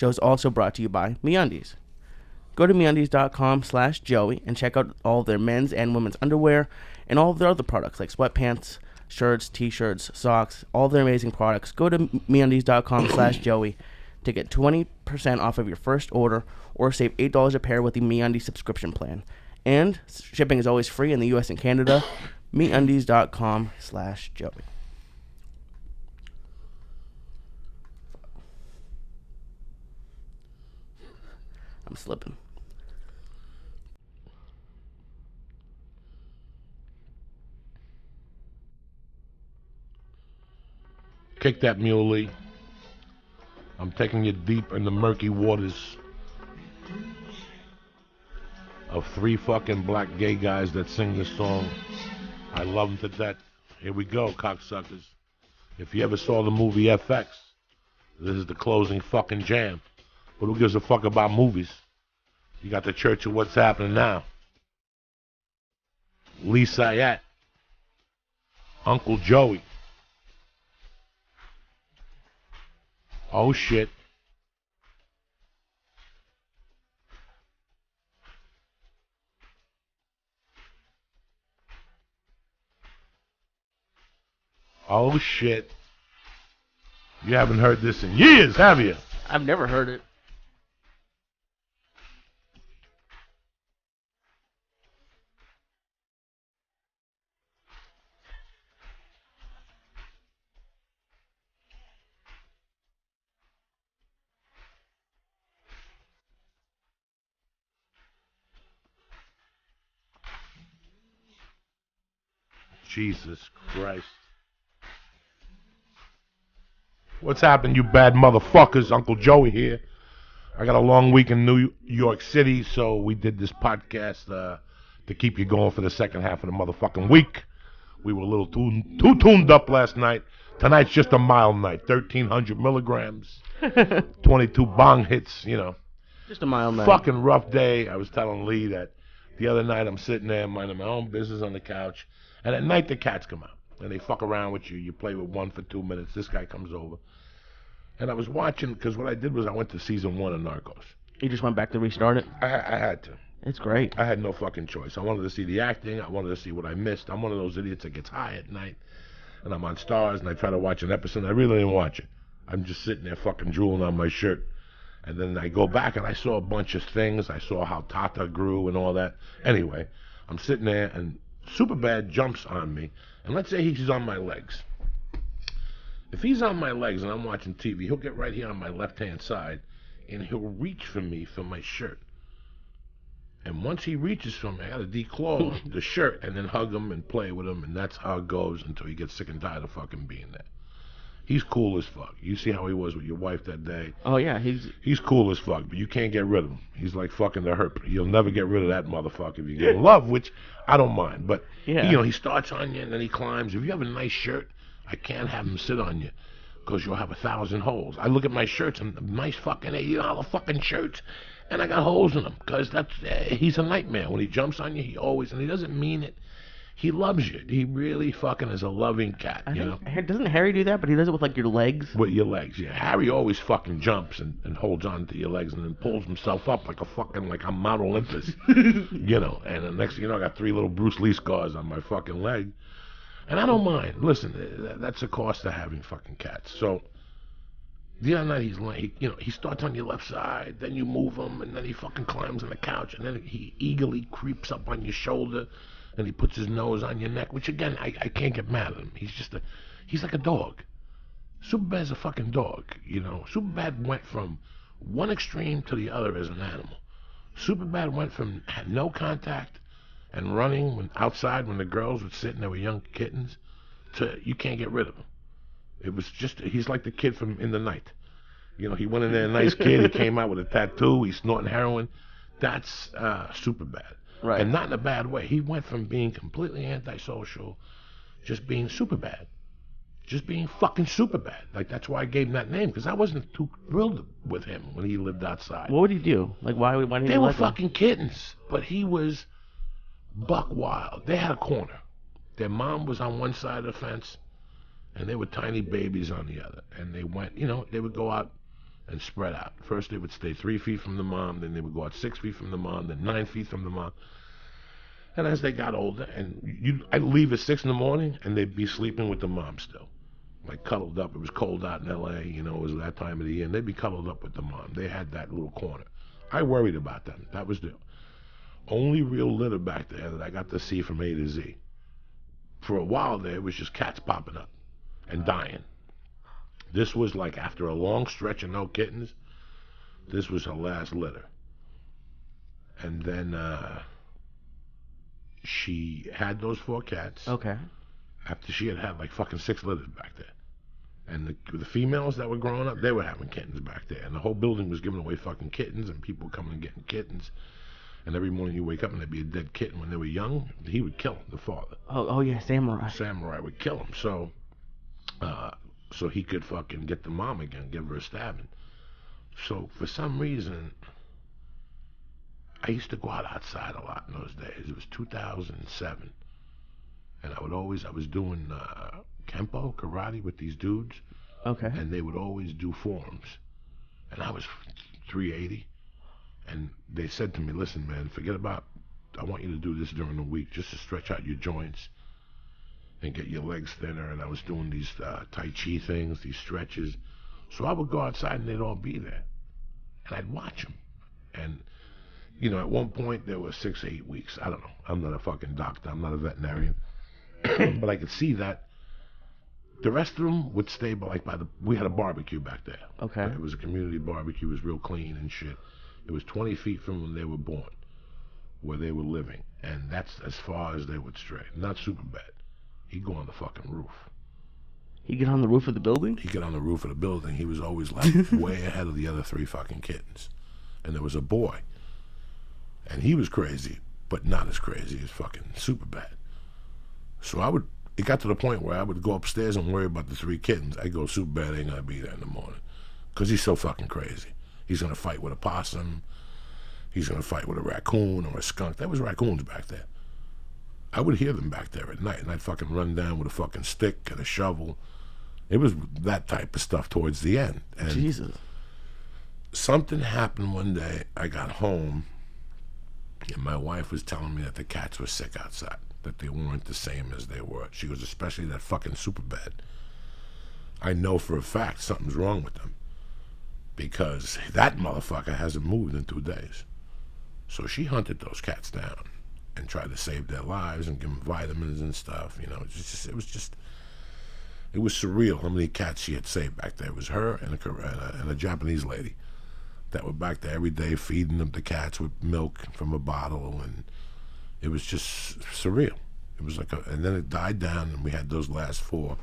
show is also brought to you by MeUndies. Go to MeUndies.com/Joey and check out all of their men's and women's underwear and all of their other products like sweatpants, shirts, t-shirts, socks, all of their amazing products. Go to MeUndies.com/Joey to get 20% off of your first order or save $8 a pair with the MeUndies subscription plan. And shipping is always free in the US and Canada. MeUndies.com/Joey. I'm slipping. Kick that muley. I'm taking you deep in the murky waters of three fucking black gay guys that sing this song. I love them to death. Here we go, cocksuckers. If you ever saw the movie FX, this is the closing fucking jam. But who gives a fuck about movies? You got the Church of What's Happening Now. Lee Syatt. Uncle Joey. Oh shit. Oh shit. You haven't heard this in years, have you? I've never heard it. Jesus Christ. What's happened, you bad motherfuckers? Uncle Joey here. I got a long week in New York City, so we did this podcast to keep you going for the second half of the motherfucking week. We were a little too tuned up last night. Tonight's just a mild night. 1,300 milligrams. 22 bong hits, you know. Just a mild night. Fucking rough day. I was telling Lee that the other night I'm sitting there minding my own business on the couch, and at night the cats come out, and they fuck around with you. You play with one for 2 minutes. This guy comes over. And I was watching, because what I did was I went to season 1 of Narcos. You just went back to restart it? I had to. It's great. I had no fucking choice. I wanted to see the acting. I wanted to see what I missed. I'm one of those idiots that gets high at night, and I'm on Stars, and I try to watch an episode. I really didn't watch it. I'm just sitting there fucking drooling on my shirt. And then I go back, and I saw a bunch of things. I saw how Tata grew and all that. Anyway, I'm sitting there, and Superbad jumps on me, and let's say he's on my legs. If he's on my legs and I'm watching TV, he'll get right here on my left-hand side, and he'll reach for me for my shirt. And once he reaches for me, I gotta declaw the shirt and then hug him and play with him, and that's how it goes until he gets sick and tired of fucking being there. He's cool as fuck. You see how he was with your wife that day? Oh yeah, he's cool as fuck, but you can't get rid of him. He's like fucking the herp. You'll never get rid of that motherfucker if you get in love, which I don't mind. But yeah. You know, he starts on you and then he climbs. If you have a nice shirt, I can't have him sit on you, because you'll have 1,000 holes. I look at my shirts and nice fucking $80 fucking shirts, and I got holes in them, because he's a nightmare. When he jumps on you, and he doesn't mean it. He loves you. He really fucking is a loving cat, you know? Doesn't Harry do that? But he does it with, like, your legs? With your legs, yeah. Harry always fucking jumps and holds on to your legs and then pulls himself up like I'm Mount Olympus, you know? And the next thing you know, I got 3 little Bruce Lee scars on my fucking leg. And I don't mind. Listen, that's the cost of having fucking cats. So the other night he starts on your left side, then you move him, and then he fucking climbs on the couch, and then he eagerly creeps up on your shoulder, and he puts his nose on your neck, which again, I can't get mad at him. He's like a dog. Superbad's a fucking dog, you know. Superbad went from one extreme to the other as an animal. Superbad went from had no contact and running outside when the girls would sit and they were young kittens to you can't get rid of him. It was just, he's like the kid from In the Night. You know, he went in there a nice kid, he came out with a tattoo, he's snorting heroin. That's Superbad. Right. And not in a bad way. He went from being completely antisocial, just being Superbad. Just being fucking Superbad. Like, that's why I gave him that name, because I wasn't too thrilled with him when he lived outside. What would he do? Like, why did they he were let fucking him? kittens, but he was buck wild. They had a corner. Their mom was on one side of the fence, and they were tiny babies on the other. And they went, you know, they would go out and spread out. First they would stay 3 feet from the mom, then they would go out 6 feet from the mom, then 9 feet from the mom. And as they got older, and I'd leave at 6 in the morning, and they'd be sleeping with the mom still. Like cuddled up. It was cold out in L.A., you know, it was that time of the year, and they'd be cuddled up with the mom. They had that little corner. I worried about them. That was the only real litter back there that I got to see from A to Z. For a while there, it was just cats popping up and dying. This was like after a long stretch of no kittens, this was her last litter. And then she had those 4 cats. Okay. After she had like fucking 6 litters back there. And the females that were growing up, they were having kittens back there. And the whole building was giving away fucking kittens, and people coming and getting kittens. And every morning you wake up and there'd be a dead kitten. When they were young, he would kill the father. Oh yeah, Samurai. Samurai would kill him. So he could fucking get the mom again, give her a stabbing. So for some reason, I used to go outside a lot in those days. It was 2007. And I was doing Kempo, karate with these dudes. Okay. And they would always do forms. And I was 380. And they said to me, listen, man, forget about, I want you to do this during the week just to stretch out your joints and get your legs thinner. And I was doing these Tai Chi things, these stretches. So I would go outside and they'd all be there. And I'd watch them. And, you know, at one point there were 6 or 8 weeks. I don't know. I'm not a fucking doctor. I'm not a veterinarian. But I could see that the rest of them would stay we had a barbecue back there. Okay. It was a community barbecue. It was real clean and shit. It was 20 feet from when they were born, where they were living. And that's as far as they would stray. Not super bad. He'd go on the fucking roof. He'd get on the roof of the building? He'd get on the roof of the building. He was always like way ahead of the other 3 fucking kittens. And there was a boy. And he was crazy, but not as crazy as fucking super bad. So it got to the point where I would go upstairs and worry about the 3 kittens. I go, super bad ain't gonna be there in the morning. Because he's so fucking crazy. He's gonna fight with a possum. He's gonna fight with a raccoon or a skunk. There was raccoons back there. I would hear them back there at night, and I'd fucking run down with a fucking stick and a shovel. It was that type of stuff towards the end. And Jesus. Something happened one day. I got home, and my wife was telling me that the cats were sick outside, that they weren't the same as they were. She goes, especially that fucking super bad. I know for a fact something's wrong with them, because that motherfucker hasn't moved in 2 days. So she hunted those cats down and tried to save their lives and give them vitamins and stuff. You know, it was surreal how many cats she had saved back there. It was her and a Japanese lady that were back there every day feeding them the cats with milk from a bottle, and it was just surreal. It was like and then it died down, and we had those last 4,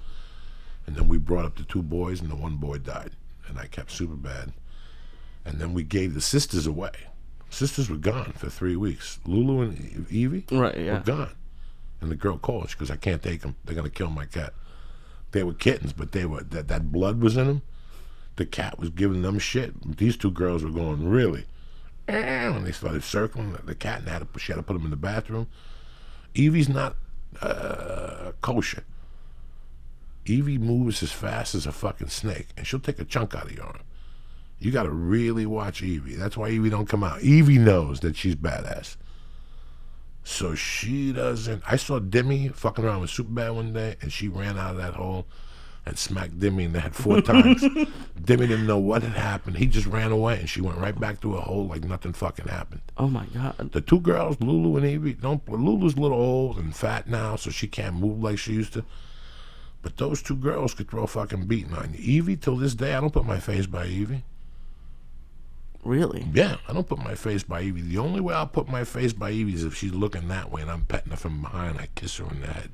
and then we brought up the 2 boys, and the 1 boy died, and I kept super bad, and then we gave the sisters away. Sisters were gone for 3 weeks. Lulu and Evie were gone, and the girl called. She goes, I can't take them. They're gonna kill my cat. They were kittens, but they were that blood was in them. The cat was giving them shit. These 2 girls were going, really? And they started circling the cat, and she had to put them in the bathroom. Evie's not kosher. Evie moves as fast as a fucking snake, and she'll take a chunk out of your arm. You gotta really watch Evie. That's why Evie don't come out. Evie knows that she's badass. So she doesn't. I saw Demi fucking around with Superbad one day, and she ran out of that hole and smacked Demi in the head 4 times. Demi didn't know what had happened. He just ran away, and she went right back to a hole like nothing fucking happened. Oh my God. The 2 girls, Lulu and Evie, Lulu's a little old and fat now, so she can't move like she used to. But those 2 girls could throw a fucking beating on you. Evie, till this day, I don't put my face by Evie. Really? Yeah, I don't put my face by Evie. The only way I'll put my face by Evie is if she's looking that way and I'm petting her from behind. I kiss her in the head.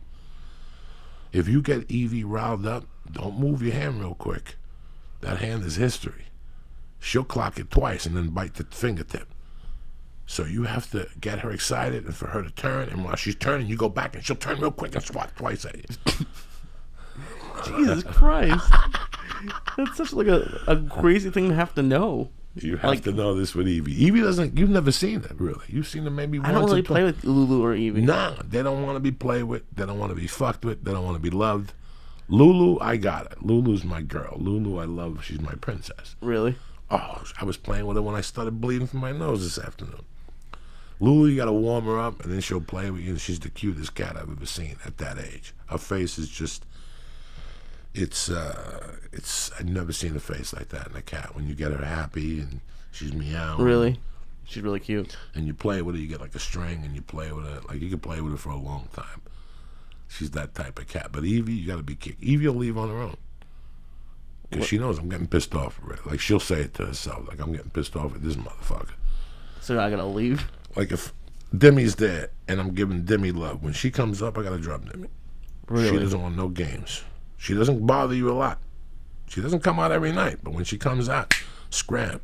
If you get Evie riled up, don't move your hand real quick. That hand is history. She'll clock it twice and then bite the fingertip. So you have to get her excited and for her to turn, and while she's turning, you go back and she'll turn real quick and swat twice at you. Jesus Christ. That's such like a crazy thing to have to know. You have to know this with Evie. Evie doesn't, you've never seen it, really. You've seen it maybe once. I don't really play with Lulu or Evie. Nah, they don't want to be played with. They don't want to be fucked with. They don't want to be loved. Lulu, I got it. Lulu's my girl. Lulu, I love. She's my princess. Really? Oh, I was playing with her when I started bleeding from my nose this afternoon. Lulu, you gotta warm her up, and then she'll play with you. She's the cutest cat I've ever seen at that age. Her face is just, it's. I've never seen a face like that in a cat. When you get her happy and she's meowing. Really? She's really cute. And you play with her, you get like a string, and you play with her. Like, you can play with her for a long time. She's that type of cat. But Evie, you gotta be kicked. Evie will leave on her own. Because she knows I'm getting pissed off already. Like, she'll say it to herself. Like, I'm getting pissed off at this motherfucker. So I gotta leave? Like, if Demi's there and I'm giving Demi love, when she comes up, I gotta drop Demi. Really? She doesn't want no games. She doesn't bother you a lot. She doesn't come out every night. But when she comes out, scram.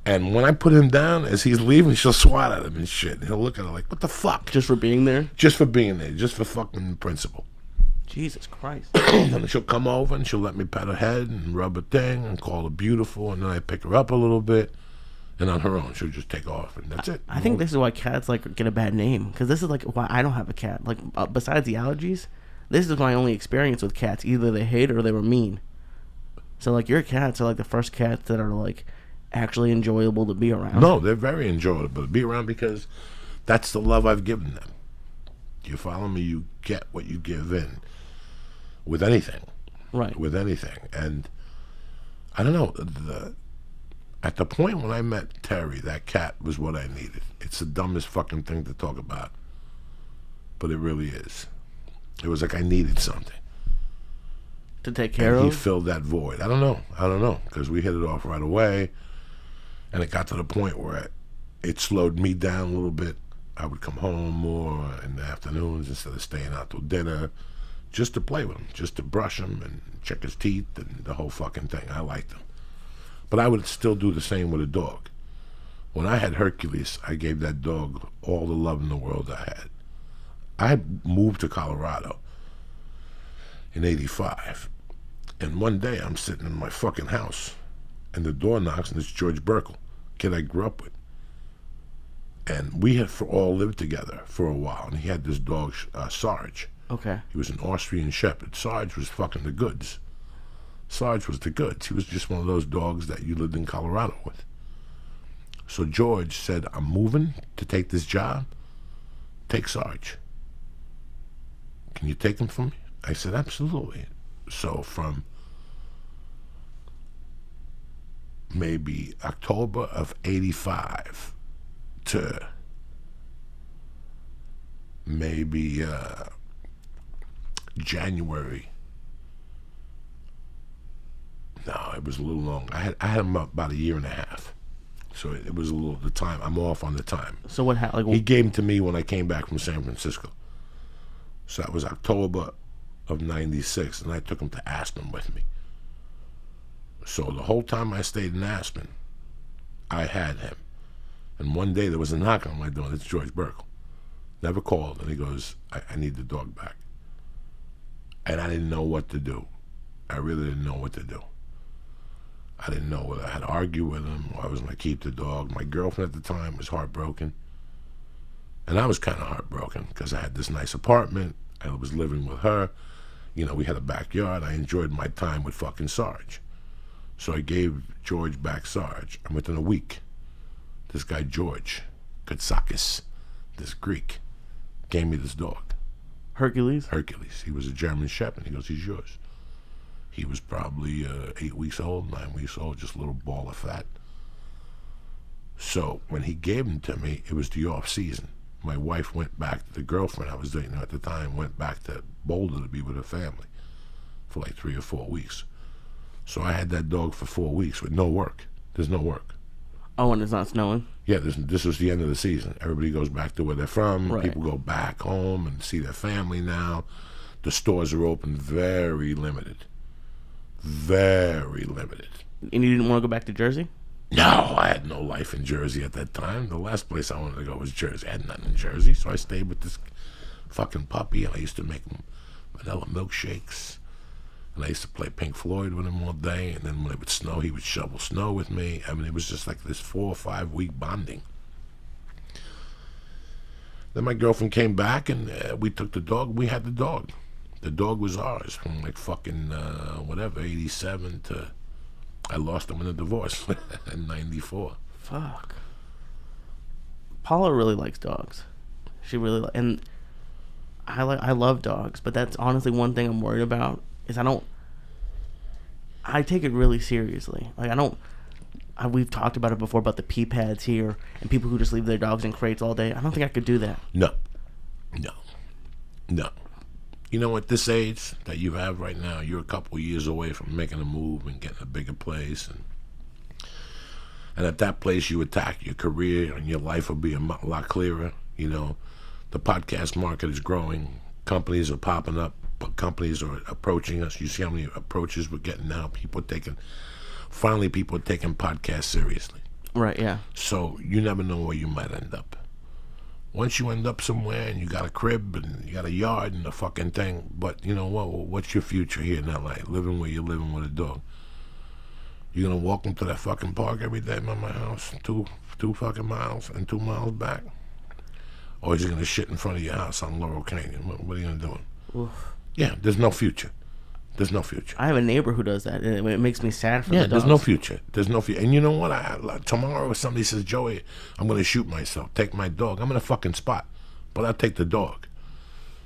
And when I put him down, as he's leaving, she'll swat at him and shit. And he'll look at her like, what the fuck? Just for being there? Just for being there. Just for fucking principle. Jesus Christ. And then she'll come over and she'll let me pet her head and rub her thing and call her beautiful. And then I pick her up a little bit. And on her own, she'll just take off. And that's it. I think this is why cats like get a bad name. Because this is like why I don't have a cat. Like, besides the allergies, this is my only experience with cats. Either they hate or they were mean. So, like, your cats are like the first cats that are like actually enjoyable to be around. No, they're very enjoyable to be around because that's the love I've given them. You follow me? You get what you give in with anything. Right. With anything. And I don't know. At the point when I met Terry, that cat was what I needed. It's the dumbest fucking thing to talk about. But it really is. It was like I needed something. To take care and of? He filled that void. I don't know. Because we hit it off right away. And it got to the point where it slowed me down a little bit. I would come home more in the afternoons instead of staying out till dinner, just to play with him, just to brush him and check his teeth and the whole fucking thing. I liked him. But I would still do the same with a dog. When I had Hercules, I gave that dog all the love in the world I had. I moved to Colorado in '85. And one day I'm sitting in my fucking house and the door knocks and it's George Burkle, kid I grew up with. And we had all lived together for a while. And he had this dog, Sarge. Okay. He was an Austrian Shepherd. Sarge was fucking the goods. Sarge was the goods. He was just one of those dogs that you lived in Colorado with. So George said, I'm moving to take this job. Take Sarge. Can you take him from me? I said, absolutely. So from maybe October of '85 to maybe January. No, it was a little long. I had him about a year and a half. So it was a little, the time, I'm off on the time. So what happened? Like, he gave him to me when I came back from San Francisco. So that was October of '96, and I took him to Aspen with me. So the whole time I stayed in Aspen, I had him. And one day there was a knock on my door. It's George Burkle. Never called, and he goes, I need the dog back. And I didn't know what to do. I really didn't know what to do. I didn't know whether I had to argue with him or I was going to keep the dog. My girlfriend at the time was heartbroken. And I was kind of heartbroken because I had this nice apartment. I was living with her. You know, we had a backyard. I enjoyed my time with fucking Sarge. So I gave George back Sarge. And within a week, this guy George Katsakis, this Greek, gave me this dog. Hercules? Hercules. He was a German Shepherd. He goes, he's yours. He was probably 8 weeks old, 9 weeks old, just a little ball of fat. So when he gave him to me, it was the off season. My wife went back, the girlfriend I was dating at the time, went back to Boulder to be with her family for like 3 or 4 weeks. So I had that dog for 4 weeks with no work. There's no work. Oh, and it's not snowing? Yeah, this was the end of the season. Everybody goes back to where they're from. Right. People go back home and see their family now. The stores are open, very limited. Very limited. And you didn't want to go back to Jersey? No, I had no life in Jersey at that time. The last place I wanted to go was Jersey. I had nothing in Jersey, so I stayed with this fucking puppy. And I used to make him vanilla milkshakes. And I used to play Pink Floyd with him all day. And then when it would snow, he would shovel snow with me. I mean, it was just like this 4 or 5 week bonding. Then my girlfriend came back, and we took the dog. We had the dog. The dog was ours from like fucking, 87 to I lost him in a divorce in '94. Fuck. Paula really likes dogs. She really and I love dogs, but that's honestly one thing I'm worried about is I take it really seriously. Like we've talked about it before about the pee pads here and people who just leave their dogs in crates all day. I don't think I could do that. No. You know, at this age that you have right now, you're a couple years away from making a move and getting a bigger place, and at that place you attack your career and your life will be a lot clearer. You know, the podcast market is growing. Companies are popping up. Companies are approaching us. You see how many approaches we're getting now. People are taking podcasts seriously. Right, yeah. So you never know where you might end up. Once you end up somewhere and you got a crib and you got a yard and a fucking thing, but you know what? What's your future here in LA? Living where you're living with a dog. You're gonna walk into that fucking park every day by my house, two fucking miles and 2 miles back? Or is he gonna shit in front of your house on Laurel Canyon? What are you gonna do? Oof. Yeah, there's no future. There's no future. I have a neighbor who does that, and it makes me sad for the dogs. There's no future. There's no future. And you know what? Tomorrow if somebody says, Joey, I'm going to shoot myself, take my dog, I'm in a fucking spot. But I'll take the dog.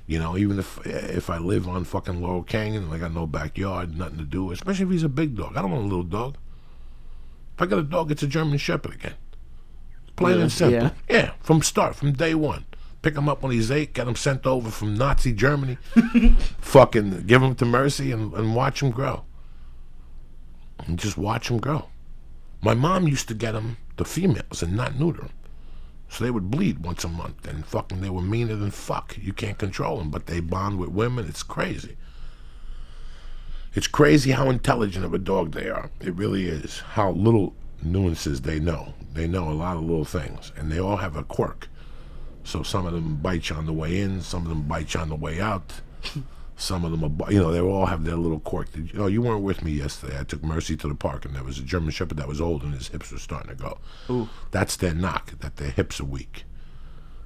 You know, even if I live on fucking Laurel Canyon and I got no backyard, nothing to do, especially if he's a big dog. I don't want a little dog. If I got a dog, it's a German Shepherd again. Plain and simple. Yeah, from day one. Pick him up when he's 8, get him sent over from Nazi Germany, fucking give him to Mercy and watch him grow. And just watch him grow. My mom used to get him the females and not neuter them. So they would bleed once a month and fucking they were meaner than fuck. You can't control them, but they bond with women. It's crazy. It's crazy how intelligent of a dog they are. It really is. How little nuances they know. They know a lot of little things. And they all have a quirk. So some of them bite you on the way in, some of them bite you on the way out. Some of them are, they all have their little quirk. You weren't with me yesterday. I took Mercy to the park, and there was a German Shepherd that was old, and his hips were starting to go. Ooh. That's their knock, that their hips are weak.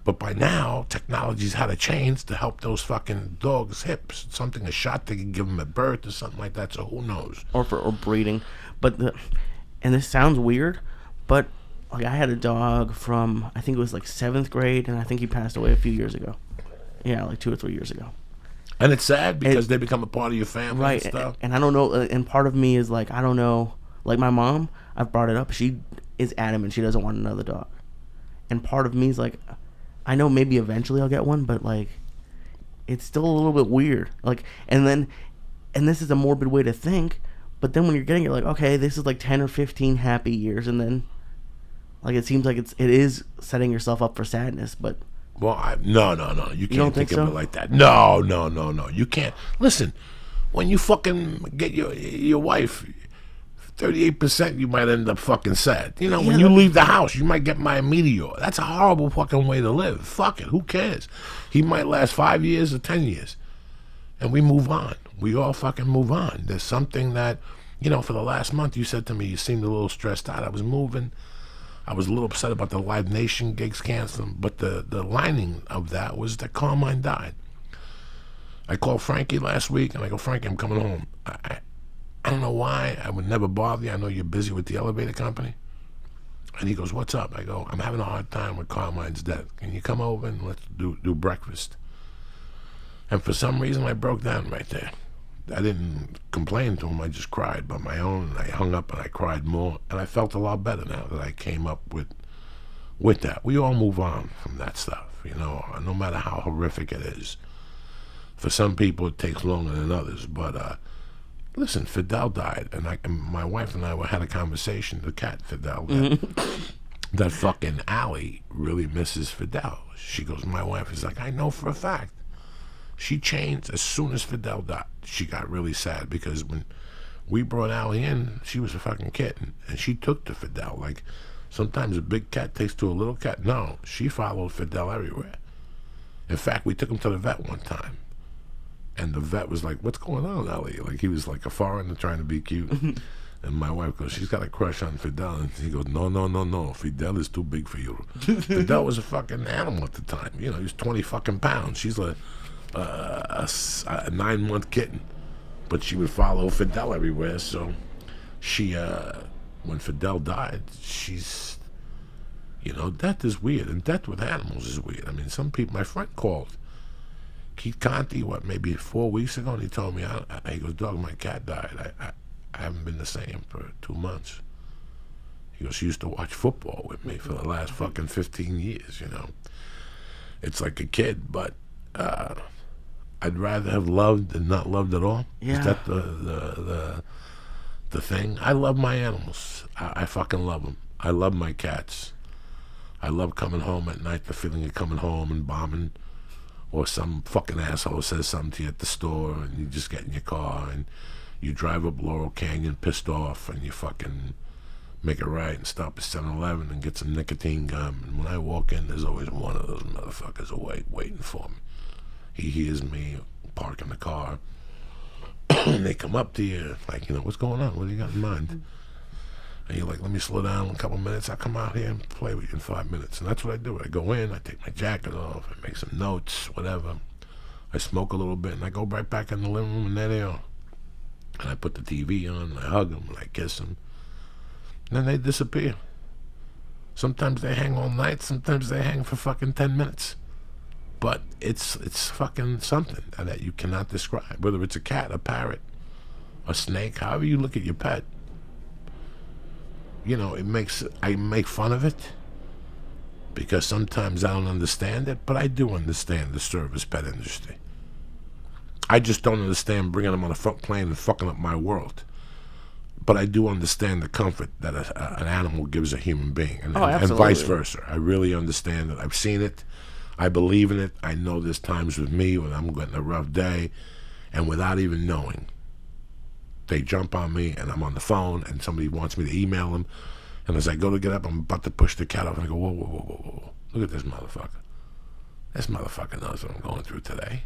But by now, technology's had a change to help those fucking dogs' hips. A shot they can give them at birth or something like that, so who knows? Or breeding. And this sounds weird, but like I had a dog from, I think it was like 7th grade, and I think he passed away a few years ago. Yeah, like 2 or 3 years ago. And it's sad because they become a part of your family, right? And stuff. And I don't know. And part of me is like, I don't know. Like my mom, I've brought it up. She is adamant she doesn't want another dog. And part of me is like, I know maybe eventually I'll get one, but like, it's still a little bit weird. Like, and this is a morbid way to think. But then when you're getting it, like, okay, this is like 10 or 15 happy years, and then. Like it seems like it is setting yourself up for sadness, but no. You can't think of it like that. No. You can't. Listen, when you fucking get your wife, 38% you might end up fucking sad. When you leave the house, you might get my meteor. That's a horrible fucking way to live. Fuck it. Who cares? He might last 5 years or 10 years, and we move on. We all fucking move on. There's something that, for the last month, you said to me you seemed a little stressed out. I was moving. I was a little upset about the Live Nation gigs canceling, but the lining of that was that Carmine died. I called Frankie last week, and I go, Frankie, I'm coming home. I don't know why. I would never bother you. I know you're busy with the elevator company. And he goes, what's up? I go, I'm having a hard time with Carmine's death. Can you come over and let's do breakfast? And for some reason, I broke down right there. I didn't complain to him. I just cried by my own. And I hung up and I cried more. And I felt a lot better now that I came up with that. We all move on from that stuff, no matter how horrific it is. For some people, it takes longer than others. But listen, Fidel died. And my wife and I had a conversation, the cat Fidel, that fucking Allie really misses Fidel. She goes, my wife is like, I know for a fact. She changed as soon as Fidel died. She got really sad because when we brought Allie in, she was a fucking kitten, and she took to Fidel. Like, sometimes a big cat takes to a little cat. No, she followed Fidel everywhere. In fact, we took him to the vet one time, and the vet was like, what's going on, Ellie? Like, he was like a foreigner trying to be cute. And my wife goes, she's got a crush on Fidel. And he goes, no. Fidel is too big for you. Fidel was a fucking animal at the time. He was 20 fucking pounds. She's like a 9-month kitten, but she would follow Fidel everywhere. So she, when Fidel died, she's, you know, death is weird, and death with animals is weird. I mean, some people, my friend called Keith Conti, maybe 4 weeks ago, and he told me, he goes, dog, my cat died. I haven't been the same for 2 months. He goes, she used to watch football with me for the last fucking 15 years, you know. It's like a kid, but I'd rather have loved than not loved at all. Yeah. Is that the thing? I love my animals. I fucking love them. I love my cats. I love coming home at night, the feeling of coming home and bombing, or some fucking asshole says something to you at the store, and you just get in your car and you drive up Laurel Canyon pissed off, and you fucking make a right and stop at 7-Eleven and get some nicotine gum. And when I walk in, there's always one of those motherfuckers waiting for me. He hears me parking the car, and they come up to you like, you know, what's going on? What do you got in mind? And you're like, let me slow down a couple minutes. I'll come out here and play with you in 5 minutes. And that's what I do. I go in, I take my jacket off, I make some notes, whatever. I smoke a little bit, and I go right back in the living room, and there they are. And I put the TV on, and I hug them, and I kiss them. And then they disappear. Sometimes they hang all night, sometimes they hang for fucking 10 minutes. But it's fucking something that you cannot describe. Whether it's a cat, a parrot, a snake, however you look at your pet. You know, I make fun of it because sometimes I don't understand it, but I do understand the service pet industry. I just don't understand bringing them on a plane and fucking up my world. But I do understand the comfort that an animal gives a human being, and vice versa. I really understand it. I've seen it. I believe in it. I know there's times with me when I'm getting a rough day, and without even knowing, they jump on me, and I'm on the phone, and somebody wants me to email them. And as I go to get up, I'm about to push the cat off, and I go, whoa, whoa, whoa, whoa, whoa. Look at this motherfucker. This motherfucker knows what I'm going through today.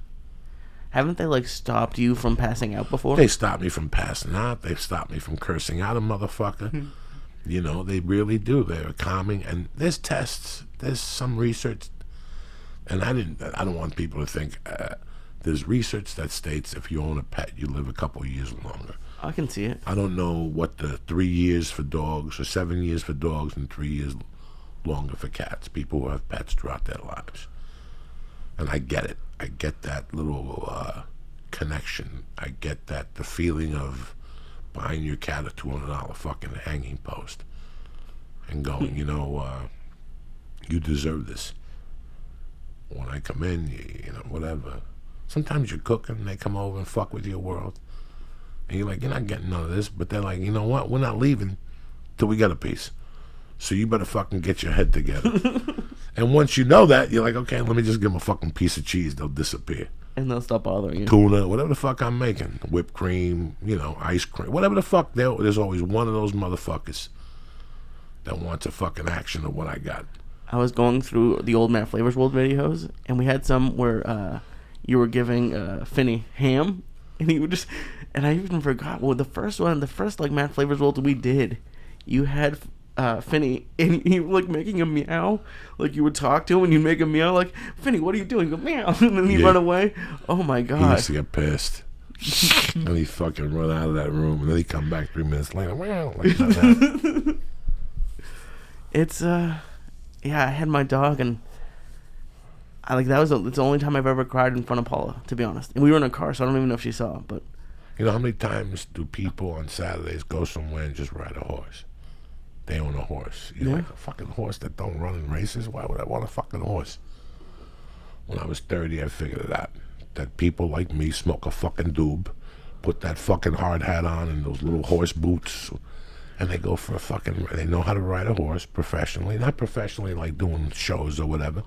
Haven't they, like, stopped you from passing out before? They stopped me from passing out. They've stopped me from cursing out a motherfucker. You know, they really do. They're calming. And there's tests. There's some research. And I don't want people to think, there's research that states if you own a pet, you live a couple of years longer. I can see it. I don't know what the 3 years for dogs or 7 years for dogs and 3 years longer for cats. People who have pets throughout their lives. And I get it. I get that little connection. I get that the feeling of buying your cat a $200 fucking hanging post and going, you know, you deserve this. When I come in, you know, whatever. Sometimes you're cooking and they come over and fuck with your world. And you're like, you're not getting none of this. But they're like, you know what? We're not leaving till we get a piece. So you better fucking get your head together. And once you know that, you're like, okay, let me just give them a fucking piece of cheese. They'll disappear. And they'll stop bothering you. Tuna, whatever the fuck I'm making. Whipped cream, you know, ice cream. Whatever the fuck. There's always one of those motherfuckers that wants a fucking action of what I got. I was going through the old Mad Flavors World videos, and we had some where you were giving Finney ham, and he would just, and I even forgot, well, the first like Mad Flavors World we did, you had Finney, and he was like making a meow, like you would talk to him, and you'd make a meow, like, Finney, what are you doing? Go meow, and then he'd run away. Oh my god. He used to get pissed. And he'd fucking run out of that room, and then he'd come back 3 minutes later, meow, like that. It's, yeah, I had my dog, and it's the only time I've ever cried in front of Paula, to be honest. And we were in a car, so I don't even know if she saw it, but... You know, how many times do people on Saturdays go somewhere and just ride a horse? They own a horse. You know, like a fucking horse that don't run in races? Why would I want a fucking horse? When I was 30, I figured it out. That people like me smoke a fucking doob, put that fucking hard hat on and those little horse boots, and they go for a fucking... They know how to ride a horse professionally. Not professionally like doing shows or whatever,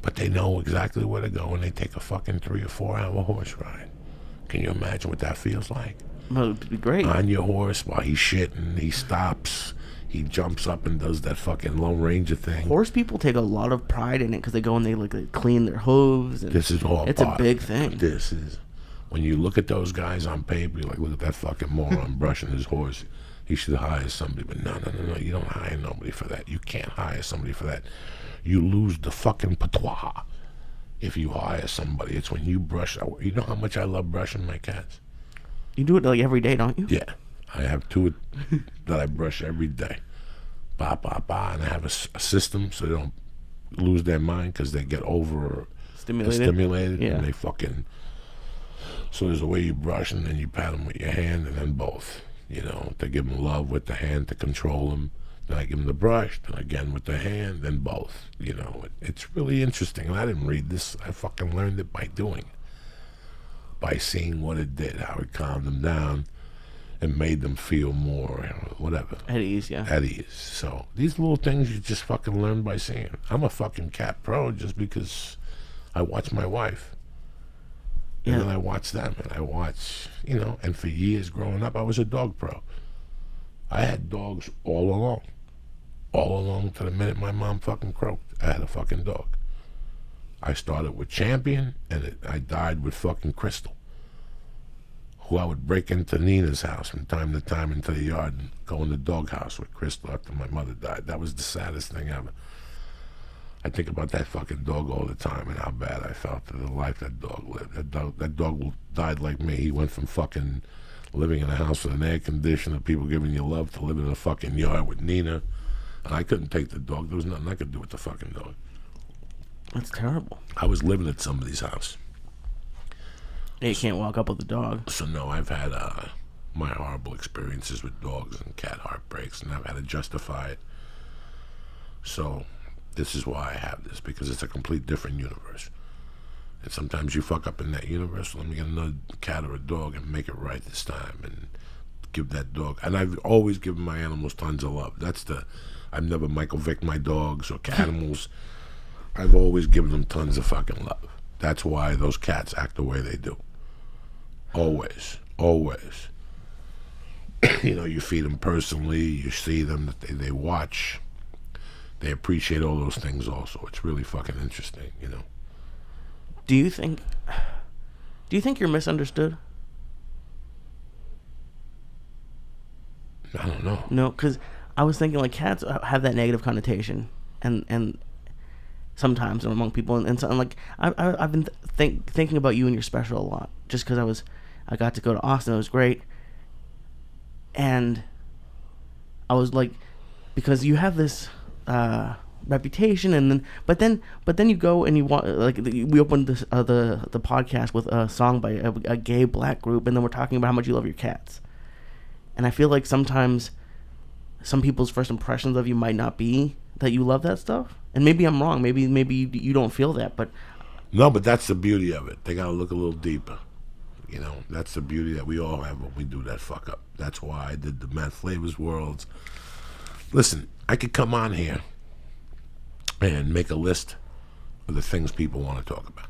but they know exactly where to go, and they take a fucking 3 or 4 hour horse ride. Can you imagine what that feels like? Well, it'd be great. On your horse while he's shitting, he stops, he jumps up and does that fucking Lone Ranger thing. Horse people take a lot of pride in it because they go and they clean their hooves. And this is all it's a big thing. This is... When you look at those guys on paper, you're like, look at that fucking moron brushing his horse. He should hire somebody, but no, you don't hire nobody for that. You can't hire somebody for that. You lose the fucking patois if you hire somebody. It's when you brush. You know how much I love brushing my cats? You do it like every day, don't you? Yeah. I have two that I brush every day. Ba, ba, ba. And I have a system so they don't lose their mind because they get over stimulated Yeah. and they fucking... So there's a way you brush, and then you pat them with your hand, and then both. You know, to give them love with the hand to control them. Then I give them the brush, then again with the hand, then both. You know, it's really interesting. And I didn't read this. I fucking learned it by doing it. By seeing what it did, how it calmed them down and made them feel more, you know, whatever. At ease, yeah. At ease. So these little things you just fucking learn by seeing. I'm a fucking cat pro just because I watch my wife. And Yeah. then I watch them, and I watch, you know, and for years growing up, I was a dog pro. I had dogs all along to the minute my mom fucking croaked. I had a fucking dog. I started with Champion, and I died with fucking Crystal, who I would break into Nina's house from time to time into the yard and go in the doghouse with Crystal after my mother died. That was the saddest thing ever. I think about that fucking dog all the time and how bad I felt for the life that dog lived. That dog died like me. He went from fucking living in a house with an air conditioner, people giving you love, to living in a fucking yard with Nina. And I couldn't take the dog. There was nothing I could do with the fucking dog. That's terrible. I was living at somebody's house. Yeah, you can't walk up with a dog. So no, I've had my horrible experiences with dogs and cat heartbreaks, and I've had to justify it. So this is why I have this, because it's a complete different universe. And sometimes you fuck up in that universe. Let me get another cat or a dog and make it right this time, and give that dog. And I've always given my animals tons of love. I've never Michael Vick my dogs or animals. I've always given them tons of fucking love. That's why those cats act the way they do. Always. You know, you feed them personally, you see them, that they watch. They appreciate all those things also. It's really fucking interesting, you know. Do you think you're misunderstood? I don't know. No, because I was thinking like cats have that negative connotation, and sometimes among people, and so like I've been thinking about you and your special a lot, just because I got to go to Austin. It was great, and I was like, because you have this reputation, and then but then you go and you want, like, we opened this the podcast with a song by a gay black group, and then we're talking about how much you love your cats, and I feel like sometimes some people's first impressions of you might not be that you love that stuff, and maybe I'm wrong. Maybe you don't feel that, but No, but that's the beauty of it. They gotta look a little deeper. You know, that's the beauty that we all have when we do that fuck up. That's why I did the Meth Flavors Worlds. Listen, I could come on here and make a list of the things people want to talk about.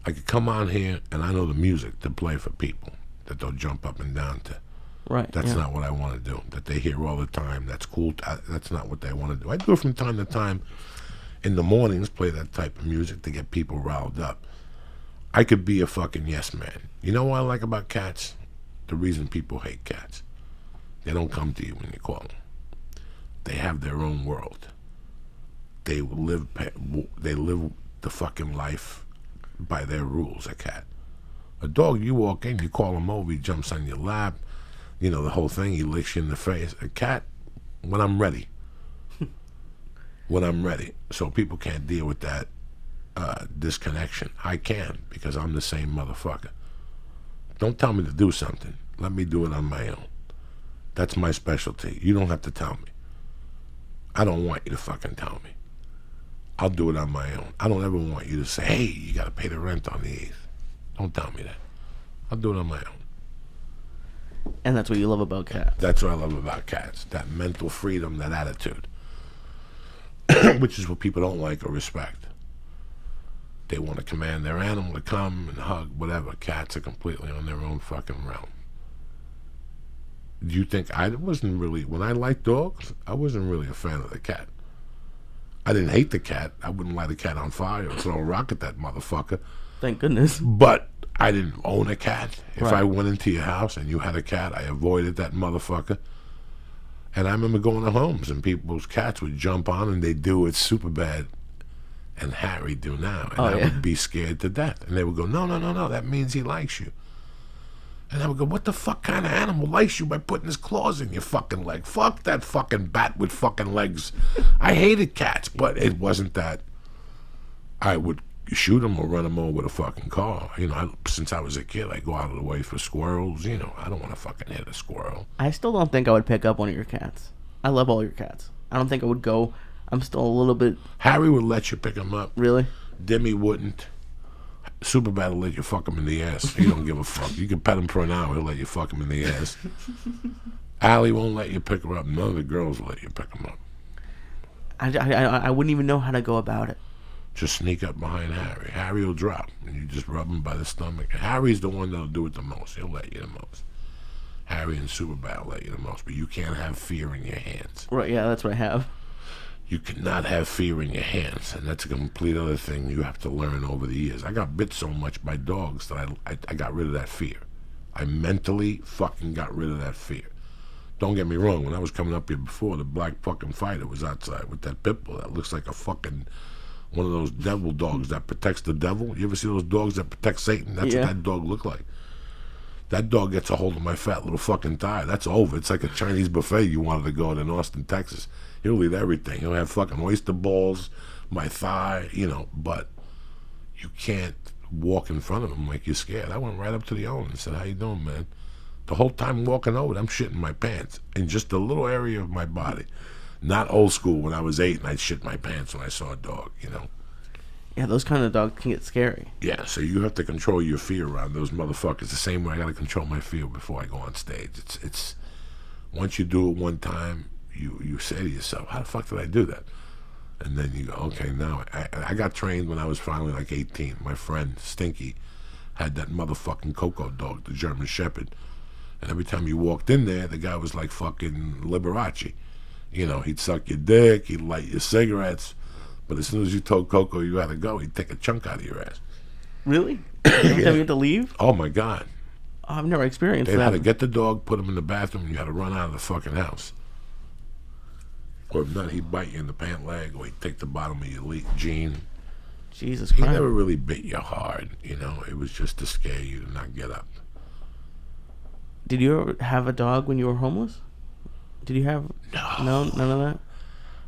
I could come on here and I know the music to play for people that they'll jump up and down to. right. That's yeah. not what I want to do. That they hear all the time. That's cool. That's not what they want to do. I do it from time to time in the mornings, play that type of music to get people riled up. I could be a fucking yes man. You know what I like about cats? The reason people hate cats. They don't come to you when you call them. They have their own world. They live the fucking life by their rules, a cat. A dog, you walk in, you call him over, he jumps on your lap, you know, the whole thing, he licks you in the face. A cat, when I'm ready. When I'm ready. So people can't deal with that disconnection. I can, because I'm the same motherfucker. Don't tell me to do something. Let me do it on my own. That's my specialty. You don't have to tell me. I don't want you to fucking tell me. I'll do it on my own. I don't ever want you to say, hey, you got to pay the rent on the 8th. Don't tell me that. I'll do it on my own. And that's what you love about cats. That's what I love about cats. That mental freedom, that attitude. Which is what people don't like or respect. They want to command their animal to come and hug, whatever. Cats are completely on their own fucking realm. Do you think I wasn't really, when I liked dogs, I wasn't really a fan of the cat. I didn't hate the cat. I wouldn't light a cat on fire or throw a rock at that motherfucker. Thank goodness. But I didn't own a cat. If Right. I went into your house and you had a cat, I avoided that motherfucker. And I remember going to homes and people's cats would jump on and they'd do what Superbad and Harry do now. And I would be scared to death. And they would go, no, that means he likes you. And I would go, what the fuck kind of animal likes you by putting his claws in your fucking leg? Fuck that fucking bat with fucking legs. I hated cats, but it wasn't that I would shoot him or run him over with a fucking car. You know, since I was a kid, I go out of the way for squirrels. You know, I don't want to fucking hit a squirrel. I still don't think I would pick up one of your cats. I love all your cats. I don't think I would go. I'm still a little bit... Harry would let you pick him up. Really? Demi wouldn't. Superbad will let you fuck him in the ass. He don't give a fuck. You can pet him for an hour, he'll let you fuck him in the ass. Allie won't let you pick her up. None of the girls will let you pick him up. I wouldn't even know how to go about it. Just sneak up behind Harry. Harry will drop, and you just rub him by the stomach. Harry's the one that'll do it the most. He'll let you the most. Harry and Superbad will let you the most, but you can't have fear in your hands. Right, yeah, that's what I have. You cannot have fear in your hands, and that's a complete other thing you have to learn over the years. I got bit so much by dogs that I got rid of that fear. I mentally fucking got rid of that fear. Don't get me wrong, when I was coming up here before, the black fucking fighter was outside with that pit bull that looks like a fucking, one of those devil dogs that protects the devil. You ever see those dogs that protect Satan? That's what that dog looked like. That dog gets a hold of my fat little fucking thigh. That's over. It's like a Chinese buffet you wanted to go to in Austin, Texas. He'll eat everything. He'll have fucking oyster balls, my thigh, you know, but you can't walk in front of him like you're scared. I went right up to the owner and said, how you doing, man? The whole time walking over, I'm shitting my pants in just a little area of my body. Not old school when I was 8 and I'd shit my pants when I saw a dog, you know. Yeah, those kind of dogs can get scary. Yeah, so you have to control your fear around those motherfuckers the same way I got to control my fear before I go on stage. It's once you do it one time, you say to yourself, how the fuck did I do that? And then you go, okay, now I got trained when I was finally like 18. My friend Stinky had that motherfucking Coco dog, the German Shepherd. And every time you walked in there, the guy was like fucking Liberace. You know, he'd suck your dick, he'd light your cigarettes. But as soon as you told Coco you had to go, he'd take a chunk out of your ass. Really? Every time you had to leave? Oh, my God. Oh, I've never experienced that. They had to get the dog, put him in the bathroom, and you had to run out of the fucking house. Or if not, he'd bite you in the pant leg, or he'd take the bottom of your jean. Jesus Christ. He never really bit you hard, you know. It was just to scare you to not get up. Did you ever have a dog when you were homeless? Did you have... No, none of that?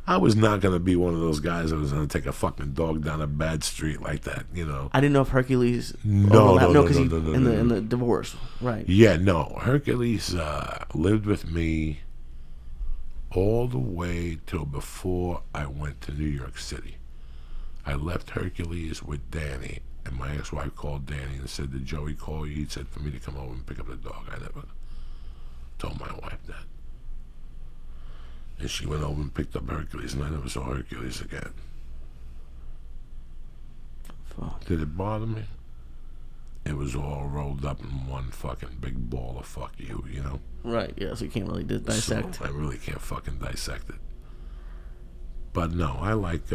I was not going to be one of those guys that was going to take a fucking dog down a bad street like that, you know. I didn't know if Hercules... No, in the divorce, right. Yeah, no. Hercules lived with me all the way till before I went to New York City. I left Hercules with Danny, and my ex-wife called Danny and said, did Joey call you? He said for me to come over and pick up the dog. I never told my wife that. And she went over and picked up Hercules, and I never saw Hercules again. Fuck. Did it bother me? It was all rolled up in one fucking big ball of fuck you, you know? Right, yeah, so you can't really dissect. So I really can't fucking dissect it. But no, I like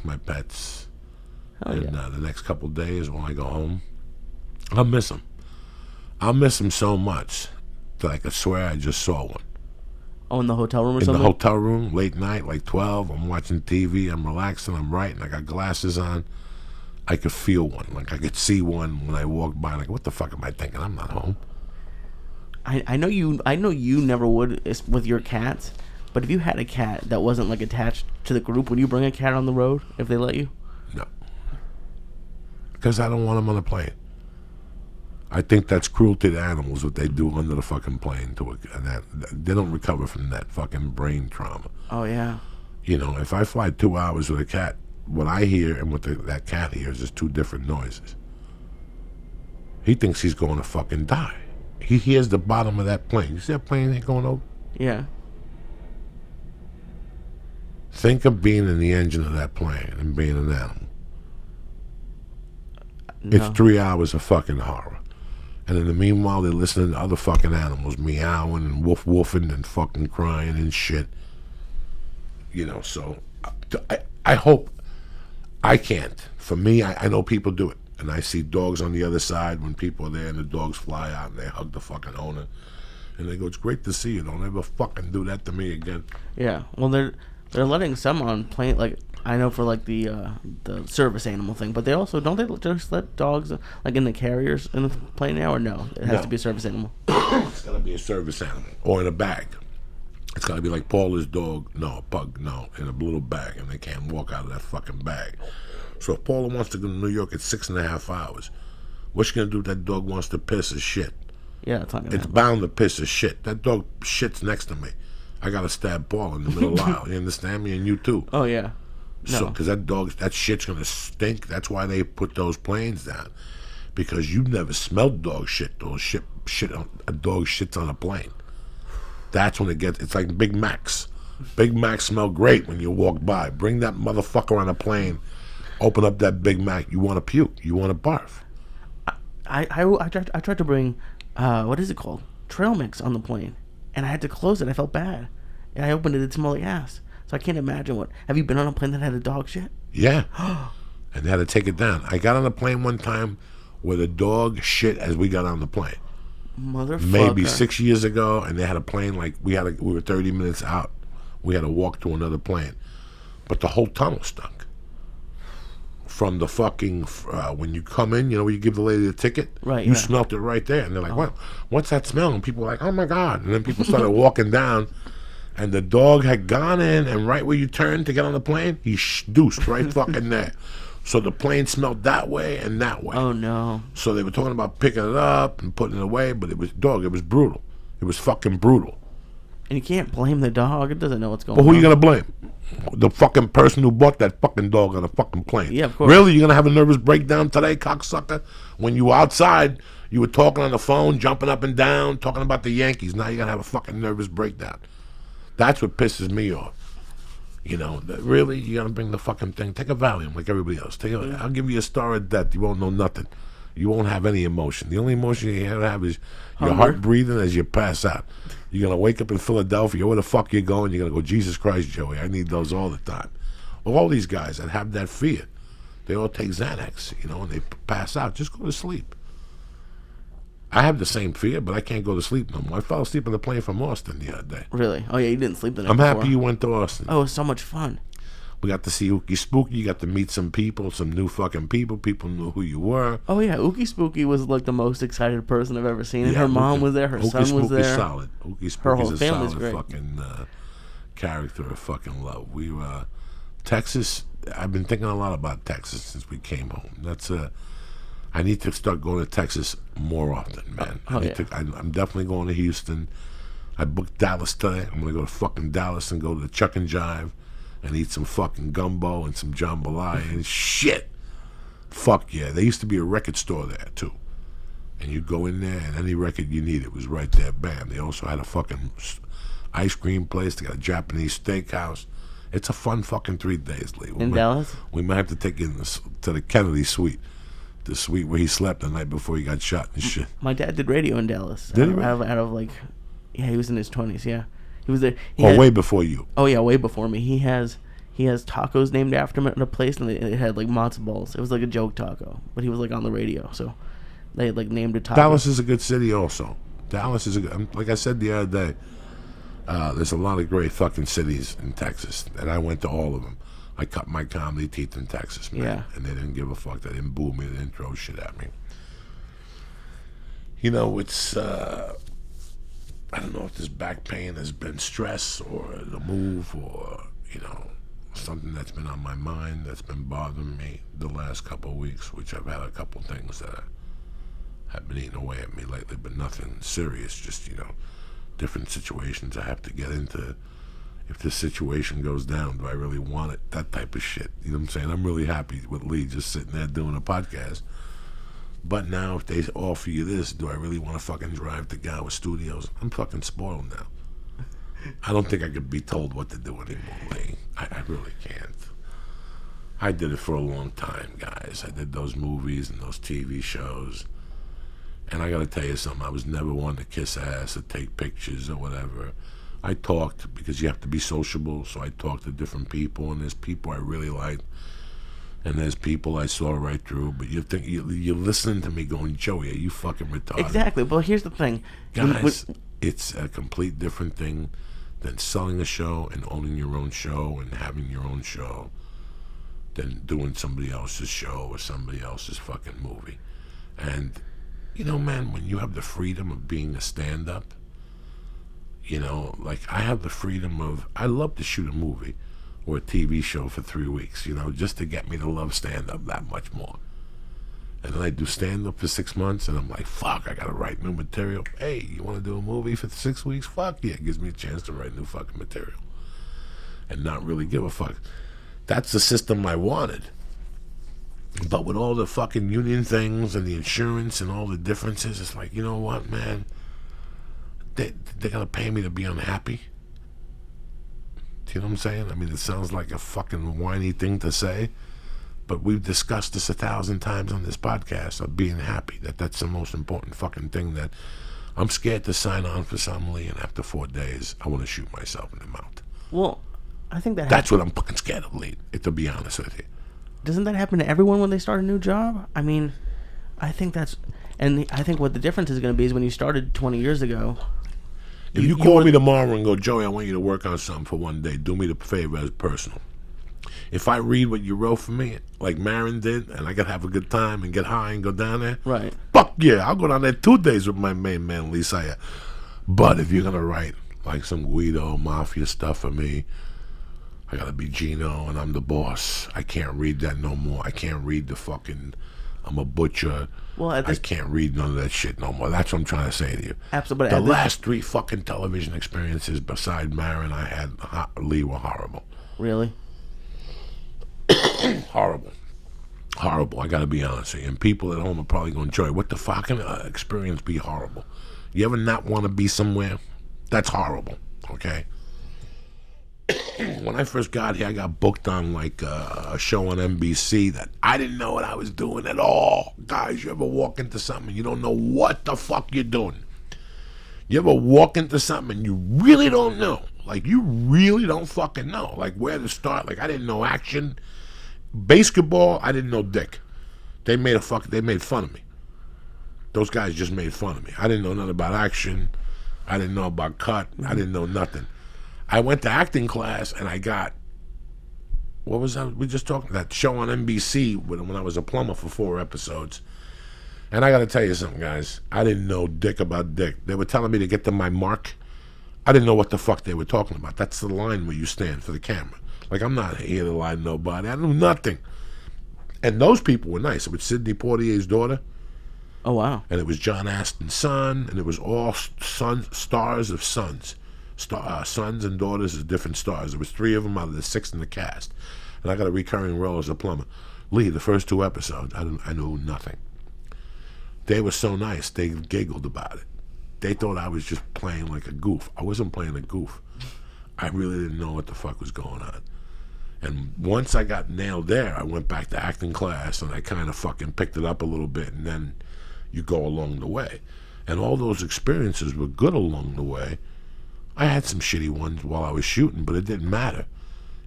my pets. Hell And yeah. the next couple days when I go home, I'll miss them. I'll miss them so much that I could swear I just saw one. Oh, in the hotel room or In something? the hotel room, late night, like 12, I'm watching TV, I'm relaxing, I'm writing, I got glasses on. I could feel one, like I could see one when I walked by, like, what the fuck am I thinking? I'm not home. I know you never would with your cats, but if you had a cat that wasn't like attached to the group, would you bring a cat on the road if they let you? No. Because I don't want them on the plane. I think that's cruelty to animals, what they do under the fucking plane. They don't recover from that fucking brain trauma. Oh, yeah. You know, if I fly 2 hours with a cat, what I hear and what that cat hears is two different noises. He thinks he's going to fucking die. He hears the bottom of that plane. You see that plane ain't going over? Yeah. Think of being in the engine of that plane and being an animal. No. It's 3 hours of fucking horror. And in the meanwhile, they're listening to other fucking animals meowing and woofing and fucking crying and shit. You know, so I hope I can't. For me, I know people do it. And I see dogs on the other side when people are there and the dogs fly out and they hug the fucking owner. And they go, it's great to see you. Don't ever fucking do that to me again. Yeah. Well, they're letting some on plane. Like, I know for like the service animal thing, but they also don't they just let dogs like in the carriers in the plane now, or no? It has to be a service animal. It's gotta be a service animal or in a bag. It's gotta be like Paula's dog, no, a pug, no, in a little bag, and they can't walk out of that fucking bag. So if Paula wants to go to New York, it's 6.5 hours. What's she gonna do if that dog wants to piss or shit? Yeah, it's not gonna It's happen. bound to piss or shit. That dog shits next to me. I gotta stab Paul in the middle aisle. You understand me? And you too. Oh yeah. No. So, because that shit's gonna stink. That's why they put those planes down. Because you've never smelled dog shit. Those shit a dog shits on a plane. That's when it's like Big Macs. Big Macs smell great when you walk by. Bring that motherfucker on a plane. Open up that Big Mac. You want to puke. You want to barf. I tried to bring what is it called? Trail mix on the plane, and I had to close it. I felt bad, and I opened it. It smelled like ass. So I can't imagine what. Have you been on a plane that had a dog shit? Yeah. And they had to take it down. I got on a plane one time where the dog shit as we got on the plane. Motherfucker. Maybe 6 years ago, and they had a plane like we were 30 minutes out. We had to walk to another plane, but the whole tunnel stunk. From the fucking when you come in, you know, when you give the lady the ticket, right? You yeah. smelt it right there, and they're like, "What? What's that smell?" And people were like, "Oh my god!" And then people started walking down, and the dog had gone in, and right where you turned to get on the plane, he deuced right fucking there. So the plane smelled that way and that way. Oh no! So they were talking about picking it up and putting it away, but it was brutal. It was fucking brutal. And you can't blame the dog. It doesn't know what's going on. Well, who you gonna blame? The fucking person who bought that fucking dog on a fucking plane. Yeah, of course. Really? You're gonna have a nervous breakdown today, cocksucker? When you were outside, you were talking on the phone, jumping up and down, talking about the Yankees. Now you're gonna have a fucking nervous breakdown. That's what pisses me off. You know, really, you're gonna bring the fucking thing. Take a Valium like everybody else. I'll give you a star of death. You won't know nothing. You won't have any emotion. The only emotion you have is your heart breathing as you pass out. You're going to wake up in Philadelphia. Where the fuck you going? You're going to go, Jesus Christ, Joey, I need those all the time. Well, all these guys that have that fear, they all take Xanax, you know, and they pass out. Just go to sleep. I have the same fear, but I can't go to sleep no more. I fell asleep on the plane from Austin the other day. Really? Oh, yeah, you didn't sleep the night I'm before. happy you went to Austin. Oh, it was so much fun. We got to see Ookie Spooky. You got to meet some people, some new fucking people. People knew who you were. Oh, yeah, Ookie Spooky was like the most excited person I've ever seen. And her mom was there, her Ookie son was there. Solid. Ookie Her whole Spooky's a family's solid great. fucking character of fucking love. We Texas, I've been thinking a lot about Texas since we came home. I need to start going to Texas more often, man. I'm definitely going to Houston. I booked Dallas today. I'm going to go to fucking Dallas and go to the Chuck and Jive and eat some fucking gumbo and some jambalaya and shit. Fuck yeah. There used to be a record store there, too. And you go in there and any record you needed was right there. Bam. They also had a fucking ice cream place. They got a Japanese steakhouse. It's a fun fucking 3 days, Lee. In Dallas? We might have to take you to the Kennedy suite. The suite where he slept the night before he got shot and shit. My dad did radio in Dallas. Did he? Out of like, yeah, he was in his 20s, yeah. He was there. Way before you. Oh, yeah, way before me. He has tacos named after him at a place, and it had like matzo balls. It was like a joke taco, but he was like on the radio, so they had like named it taco. Dallas is a good city also. Dallas is like I said the other day, there's a lot of great fucking cities in Texas, and I went to all of them. I cut my comedy teeth in Texas, man. Yeah. And they didn't give a fuck. They didn't boo me. They didn't throw shit at me. You know, it's, I don't know if this back pain has been stress or the move or, you know, something that's been on my mind that's been bothering me the last couple of weeks, which I've had a couple things that have been eating away at me lately, but nothing serious, just, you know, different situations I have to get into. If this situation goes down, do I really want it? That type of shit. You know what I'm saying? I'm really happy with Lee just sitting there doing a podcast. But now if they offer you this, do I really want to fucking drive to Gower Studios? I'm fucking spoiled now. I don't think I could be told what to do anymore, Lee. I really can't. I did it for a long time, guys. I did those movies and those TV shows. And I got to tell you something. I was never one to kiss ass or take pictures or whatever. I talked because you have to be sociable, so I talked to different people, and there's people I really liked, and there's people I saw right through. But you think you're listening to me going, Joey, are you fucking retarded? Exactly. But here's the thing, guys. It's a complete different thing than selling a show and owning your own show and having your own show. than doing somebody else's show or somebody else's fucking movie. And, you know, man, when you have the freedom of being a stand-up, you know, like I have the freedom of, I love to shoot a movie or a TV show for 3 weeks, you know, just to get me to love stand-up that much more. And then I do stand-up for 6 months, and I'm like, fuck, I gotta write new material. Hey, you wanna do a movie for 6 weeks? Fuck yeah, it gives me a chance to write new fucking material. And not really give a fuck. That's the system I wanted. But with all the fucking union things and the insurance and all the differences, it's like, you know what, man? They're gonna pay me to be unhappy? Do you know what I'm saying? I mean, it sounds like a fucking whiny thing to say, but we've discussed this 1,000 times on this podcast of being happy. That's the most important fucking thing. That I'm scared to sign on for some Lee, and after 4 days, I want to shoot myself in the mouth. Well, I think that's what I'm fucking scared of, Lee, to be honest with you. Doesn't that happen to everyone when they start a new job? I mean, I think that's... And I think what the difference is going to be is when you started 20 years ago... If you call me tomorrow and go, Joey, I want you to work on something for 1 day, do me the favor as personal. If I read what you wrote for me, like Marin did, and I could have a good time and get high and go down there, right? Fuck yeah, I'll go down there 2 days with my main man, Lee Syatt. But if you're going to write like some Guido Mafia stuff for me, I got to be Gino and I'm the boss. I can't read that no more. I can't read the fucking... I'm a butcher. Well, I can't read none of that shit no more. That's what I'm trying to say to you. Absolutely. The last 3 fucking television experiences beside Marin I had, Lee, were horrible. Really? Horrible. Horrible. I got to be honest with you. And people at home are probably going, Joy, what the fucking experience be horrible? You ever not want to be somewhere? That's horrible. Okay? When I first got here, I got booked on like a show on NBC that I didn't know what I was doing at all. Guys, you ever walk into something and you don't know what the fuck you're doing? You ever walk into something and you really don't know? Like, you really don't fucking know. Like, where to start. Like, I didn't know action. Basketball, I didn't know dick. They made fun of me. Those guys just made fun of me. I didn't know nothing about action. I didn't know about cut. I didn't know nothing. I went to acting class and I got, what was that? We just talked that show on NBC when I was a plumber for 4 episodes. And I got to tell you something, guys. I didn't know dick about dick. They were telling me to get to my mark. I didn't know what the fuck they were talking about. That's the line where you stand for the camera. Like, I'm not here to lie to nobody. I knew nothing. And those people were nice. It was Sidney Poitier's daughter. Oh, wow. And it was John Aston's son. And it was all stars of sons. Sons and daughters is different stars. There was 3 of them out of the 6 in the cast, and I got a recurring role as a plumber. Lee, the first 2 episodes, I knew nothing. They were so nice. They giggled about it. They thought I was just playing like a goof. I wasn't playing a goof. I really didn't know what the fuck was going on. And once I got nailed there, I went back to acting class, and I kind of fucking picked it up a little bit, and then you go along the way. And all those experiences were good along the way. I had some shitty ones while I was shooting, but it didn't matter.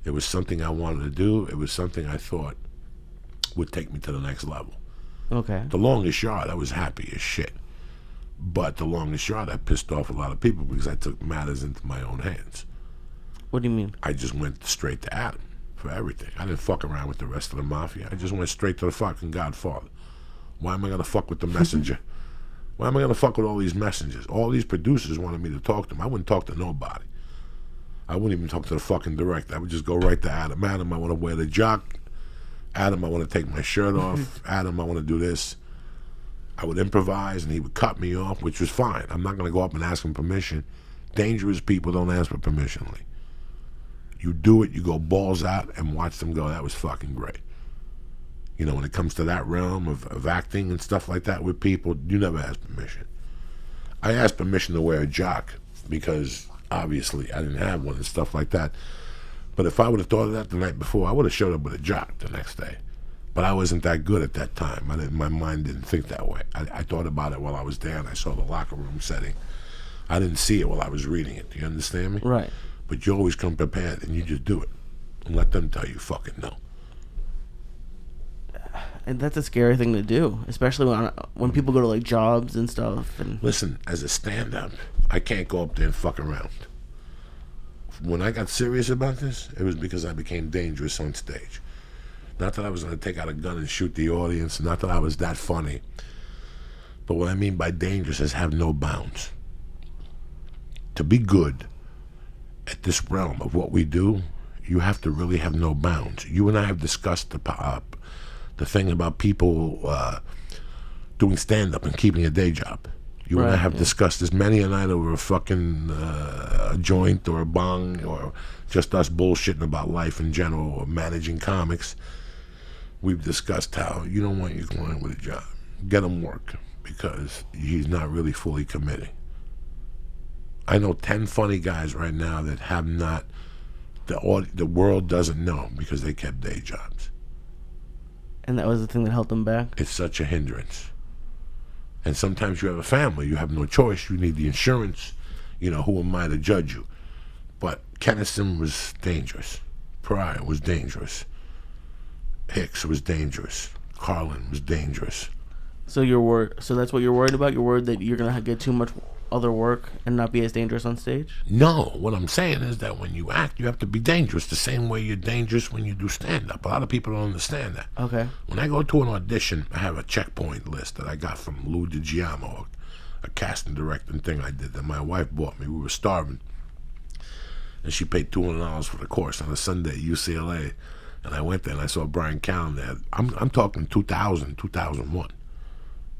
It was something I wanted to do. It was something I thought would take me to the next level. Okay. The Longest Yard, I was happy as shit. But The Longest Yard, I pissed off a lot of people because I took matters into my own hands. What do you mean? I just went straight to Adam for everything. I didn't fuck around with the rest of the mafia. I just went straight to the fucking Godfather. Why am I going to fuck with the messenger? Why am I going to fuck with all these messengers? All these producers wanted me to talk to them. I wouldn't talk to nobody. I wouldn't even talk to the fucking director. I would just go right to Adam. Adam, I want to wear the jock. Adam, I want to take my shirt off. Adam, I want to do this. I would improvise, and he would cut me off, which was fine. I'm not going to go up and ask him permission. Dangerous people don't ask for permission, Lee. You do it, you go balls out, and watch them go. That was fucking great. You know, when it comes to that realm of acting and stuff like that with people, you never ask permission. I asked permission to wear a jock because, obviously, I didn't have one and stuff like that. But if I would have thought of that the night before, I would have showed up with a jock the next day. But I wasn't that good at that time. My mind didn't think that way. I thought about it while I was there, and I saw the locker room setting. I didn't see it while I was reading it. Do you understand me? Right. But you always come prepared, and you just do it. And let them tell you fucking no. And that's a scary thing to do, especially when people go to like jobs and stuff. And listen, as a stand-up, I can't go up there and fuck around. When I got serious about this, it was because I became dangerous on stage. Not that I was going to take out a gun and shoot the audience. Not that I was that funny. But what I mean by dangerous is have no bounds. To be good at this realm of what we do, you have to really have no bounds. You and I have discussed the thing about people doing stand-up and keeping a day job. You and I have discussed this many a night over a fucking a joint or a bong or just us bullshitting about life in general or managing comics. We've discussed how you don't want your client with a job. Get him work because he's not really fully committing. I know 10 funny guys right now that have not, the world doesn't know because they kept day jobs. And that was the thing that held them back? It's such a hindrance. And sometimes you have a family, you have no choice, you need the insurance, who am I to judge you? But Kennison was dangerous. Pryor was dangerous. Hicks was dangerous. Carlin was dangerous. So so that's what you're worried about? You're worried that you're going to get too much other work and not be as dangerous on stage? No, what I'm saying is that when you act, you have to be dangerous the same way you're dangerous when you do stand-up. A lot of people don't understand that. Okay. When I go to an audition, I have a checkpoint list that I got from Lou DiGiamo, a casting directing thing I did that my wife bought me. We were starving. And she paid $200 for the course on a Sunday at UCLA. And I went there and I saw Brian Callen there. I'm talking 2000, 2001.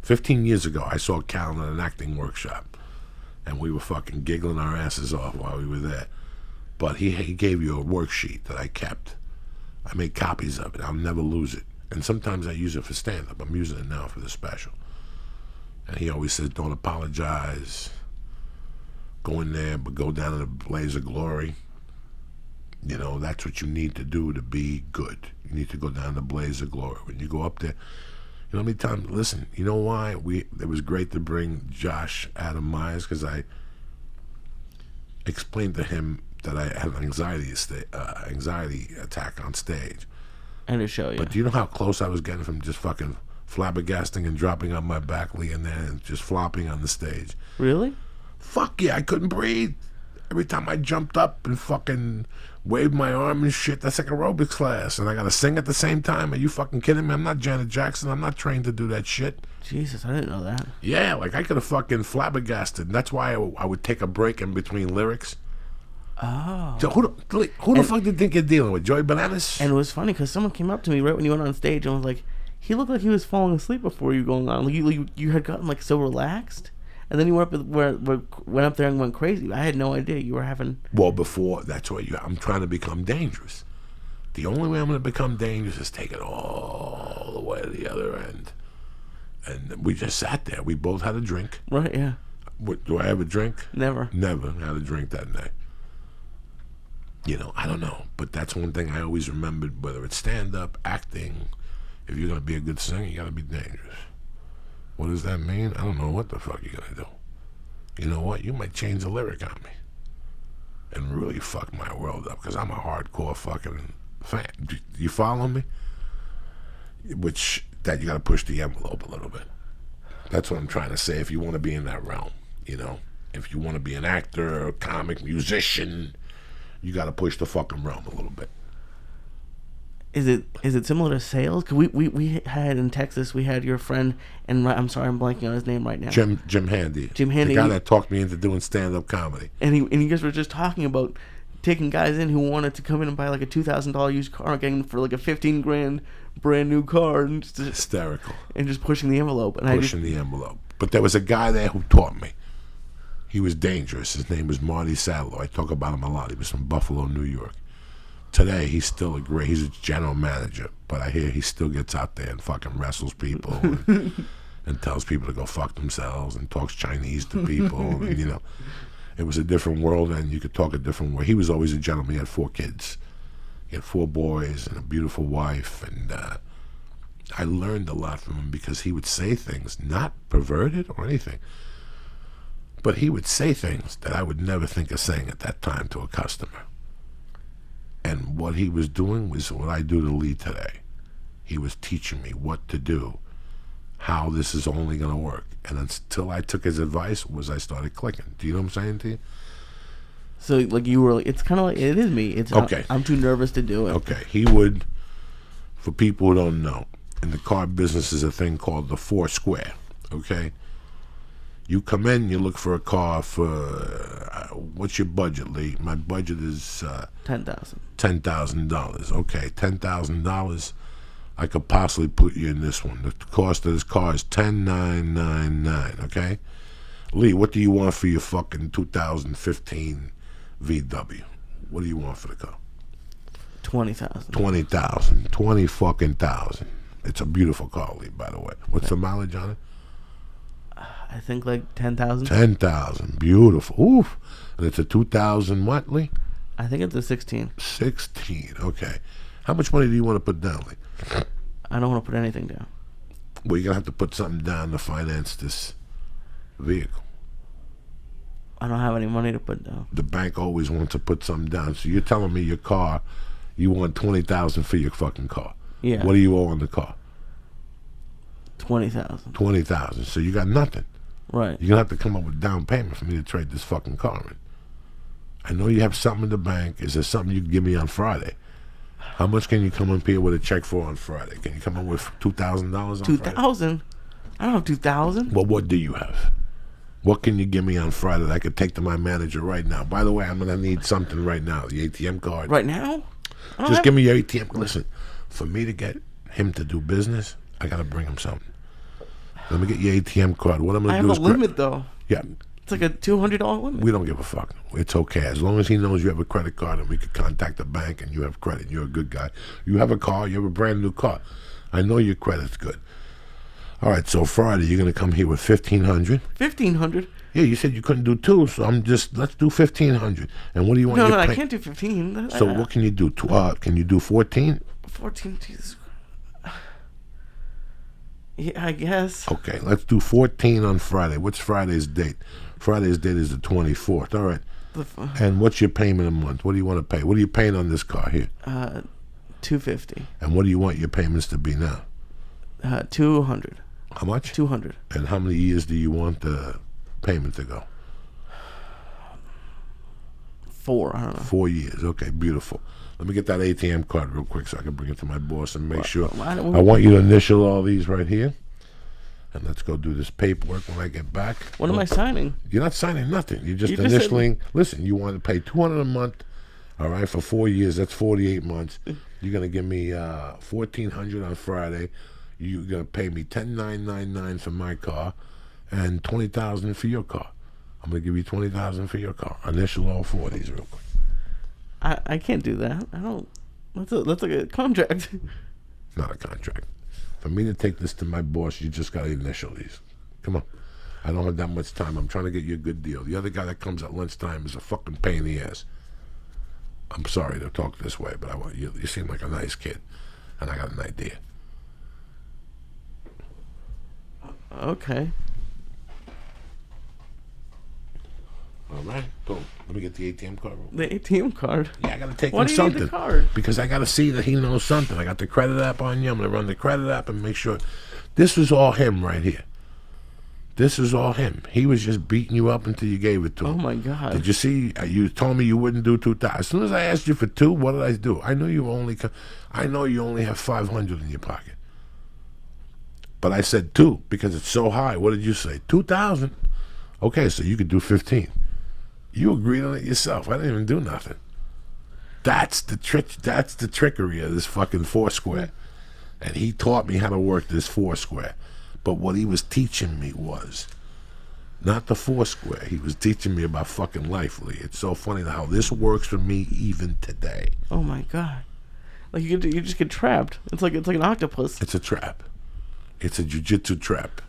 15 years ago, I saw Callen at an acting workshop. And we were fucking giggling our asses off while we were there. But he gave you a worksheet that I kept. I made copies of it. I'll never lose it. And sometimes I use it for stand-up. I'm using it now for the special. And he always says, don't apologize. Go in there, but go down in a blaze of glory. That's what you need to do to be good. You need to go down in the blaze of glory. When you go up there, how many times, listen, you know why it was great to bring Josh Adam Myers, because I explained to him that I had an anxiety attack on stage. And to show you. But do you know how close I was getting from just fucking flabbergasting and dropping on my back, laying there and just flopping on the stage? Really? Fuck yeah, I couldn't breathe. Every time I jumped up and fucking waved my arm and shit, that's like aerobics class. And I gotta sing at the same time. Are you fucking kidding me? I'm not Janet Jackson. I'm not trained to do that shit. Jesus, I didn't know that. Yeah, like I could have fucking flabbergasted. And that's why I would take a break in between lyrics. Oh. So who the fuck do you think you're dealing with? Joey Bananas? And it was funny because someone came up to me right when you went on stage and was like, he looked like he was falling asleep before you going on. Like you had gotten like so relaxed. And then you went up there and went crazy. I had no idea you were having... Well, before, that's why I'm trying to become dangerous. The only way I'm going to become dangerous is take it all the way to the other end. And we just sat there. We both had a drink. Right, yeah. Do I have a drink? Never. Never had a drink that night. I don't know. But that's one thing I always remembered, whether it's stand-up, acting. If you're going to be a good singer, you got to be dangerous. What does that mean? I don't know what the fuck you're gonna do. You know what? You might change the lyric on me and really fuck my world up because I'm a hardcore fucking fan. Do you follow me? That you gotta push the envelope a little bit. That's what I'm trying to say. If you want to be in that realm, if you want to be an actor, a comic, musician, you gotta push the fucking realm a little bit. Is it similar to sales? Cause we had in Texas, we had your friend, and I'm sorry, I'm blanking on his name right now. Jim Handy. Jim Handy. The guy that talked me into doing stand-up comedy. And you guys were just talking about taking guys in who wanted to come in and buy like a $2,000 used car, getting them for like a $15,000 brand new car, and just hysterical. And just pushing the envelope. The envelope. But there was a guy there who taught me. He was dangerous. His name was Marty Sadler. I talk about him a lot. He was from Buffalo, New York. Today, he's still he's a general manager, but I hear he still gets out there and fucking wrestles people and tells people to go fuck themselves and talks Chinese to people. And, it was a different world and you could talk a different way. He was always a gentleman. He had 4 kids. He had 4 boys and a beautiful wife. And I learned a lot from him because he would say things, not perverted or anything, but he would say things that I would never think of saying at that time to a customer. And what he was doing was what I do to Lee today. He was teaching me what to do, how this is only going to work. And until I took his advice, I started clicking. Do you know what I'm saying to you? So, like, you were, it's kind of like, it is me. It's okay. I'm too nervous to do it. Okay. He would for people who don't know, in the car business is a thing called the four square, okay? You come in, you look for a car for, what's your budget, Lee? My budget is $10,000. $10,000. Okay, $10,000. I could possibly put you in this one. The cost of this car is $10,999. Okay, Lee, what do you want for your fucking 2015 VW? What do you want for the car? 20,000. 20,000. 20 fucking thousand. It's a beautiful car, Lee. By the way, what's the mileage on it? I think like 10,000. 10,000. Beautiful. Oof. And it's a 2000 what, Lee? I think it's a 16. 16. Okay. How much money do you want to put down, Lee? I don't want to put anything down. Well, you're going to have to put something down to finance this vehicle. I don't have any money to put down. The bank always wants to put something down. So you're telling me your car, you want 20,000 for your fucking car. Yeah. What do you owe on the car? 20,000. 20,000. So you got nothing. Right. You're going to have to come up with down payment for me to trade this fucking car in. I know you have something in the bank. Is there something you can give me on Friday? How much can you come up here with a check for on Friday? Can you come up with $2,000 on Friday? 2,000? I don't have 2,000. Well, what do you have? What can you give me on Friday that I could take to my manager right now? By the way, I'm going to need something right now. The ATM card. Right now? Just give me your ATM. Listen, for me to get him to do business, I got to bring him something. Let me get your ATM card. What I'm going to do is... I have a limit, though. Yeah. It's like a $200 limit. We don't give a fuck. It's okay. As long as he knows you have a credit card and we could contact the bank and you have credit, you're a good guy. You have a car, you have a brand new car. I know your credit's good. All right, so Friday, you're going to come here with $1,500. $1,500? Yeah, you said you couldn't do two, so let's do $1,500. And what do you want? No, I can't do 15. So what can you do? Can you do 14? 14, Jesus. Yeah, I guess. Okay, let's do 14 on Friday. What's Friday's date? Friday's date is the 24th. All right. And what's your payment a month? What do you want to pay? What are you paying on this car here? $250. And what do you want your payments to be now? $200. How much? $200. And how many years do you want the payment to go? 4. I don't know. 4 years. Okay, beautiful. Let me get that ATM card real quick so I can bring it to my boss and make sure. I want you to initial all these right here. And let's go do this paperwork when I get back. What am I signing? You're not signing nothing. You're just initialing. Listen, you want to pay $200 a month, all right, for 4 years. That's 48 months. You're going to give me $1,400 on Friday. You're going to pay me $10,999 for my car and $20,000 for your car. I'm going to give you $20,000 for your car. Initial all 4 of these real quick. I can't do that. I don't. That's like a contract. Not a contract. For me to take this to my boss, you just got to initial these. Come on. I don't have that much time. I'm trying to get you a good deal. The other guy that comes at lunchtime is a fucking pain in the ass. I'm sorry to talk this way, but I want you. You seem like a nice kid, and I got an idea. Okay. All right, boom. Let me get the ATM card. The ATM card? Yeah, I got to take Why him do you something. need the card? Because I got to see that he knows something. I got the credit app on you. I'm going to run the credit app and make sure. This was all him right here. This is all him. He was just beating you up until you gave it to him. Oh, my God. Did you see? You told me you wouldn't do 2,000. As soon as I asked you for 2, what did I do? I know you only have 500 in your pocket. But I said 2 because it's so high. What did you say? 2,000. Okay, so you could do 15. You agreed on it yourself. I didn't even do nothing. That's the trick. That's the trickery of this fucking Foursquare. And he taught me how to work this Foursquare. But what he was teaching me was not the Foursquare. He was teaching me about fucking life, Lee. It's so funny how this works for me even today. Oh my God! Like you just get trapped. It's like an octopus. It's a trap. It's a jiu-jitsu trap.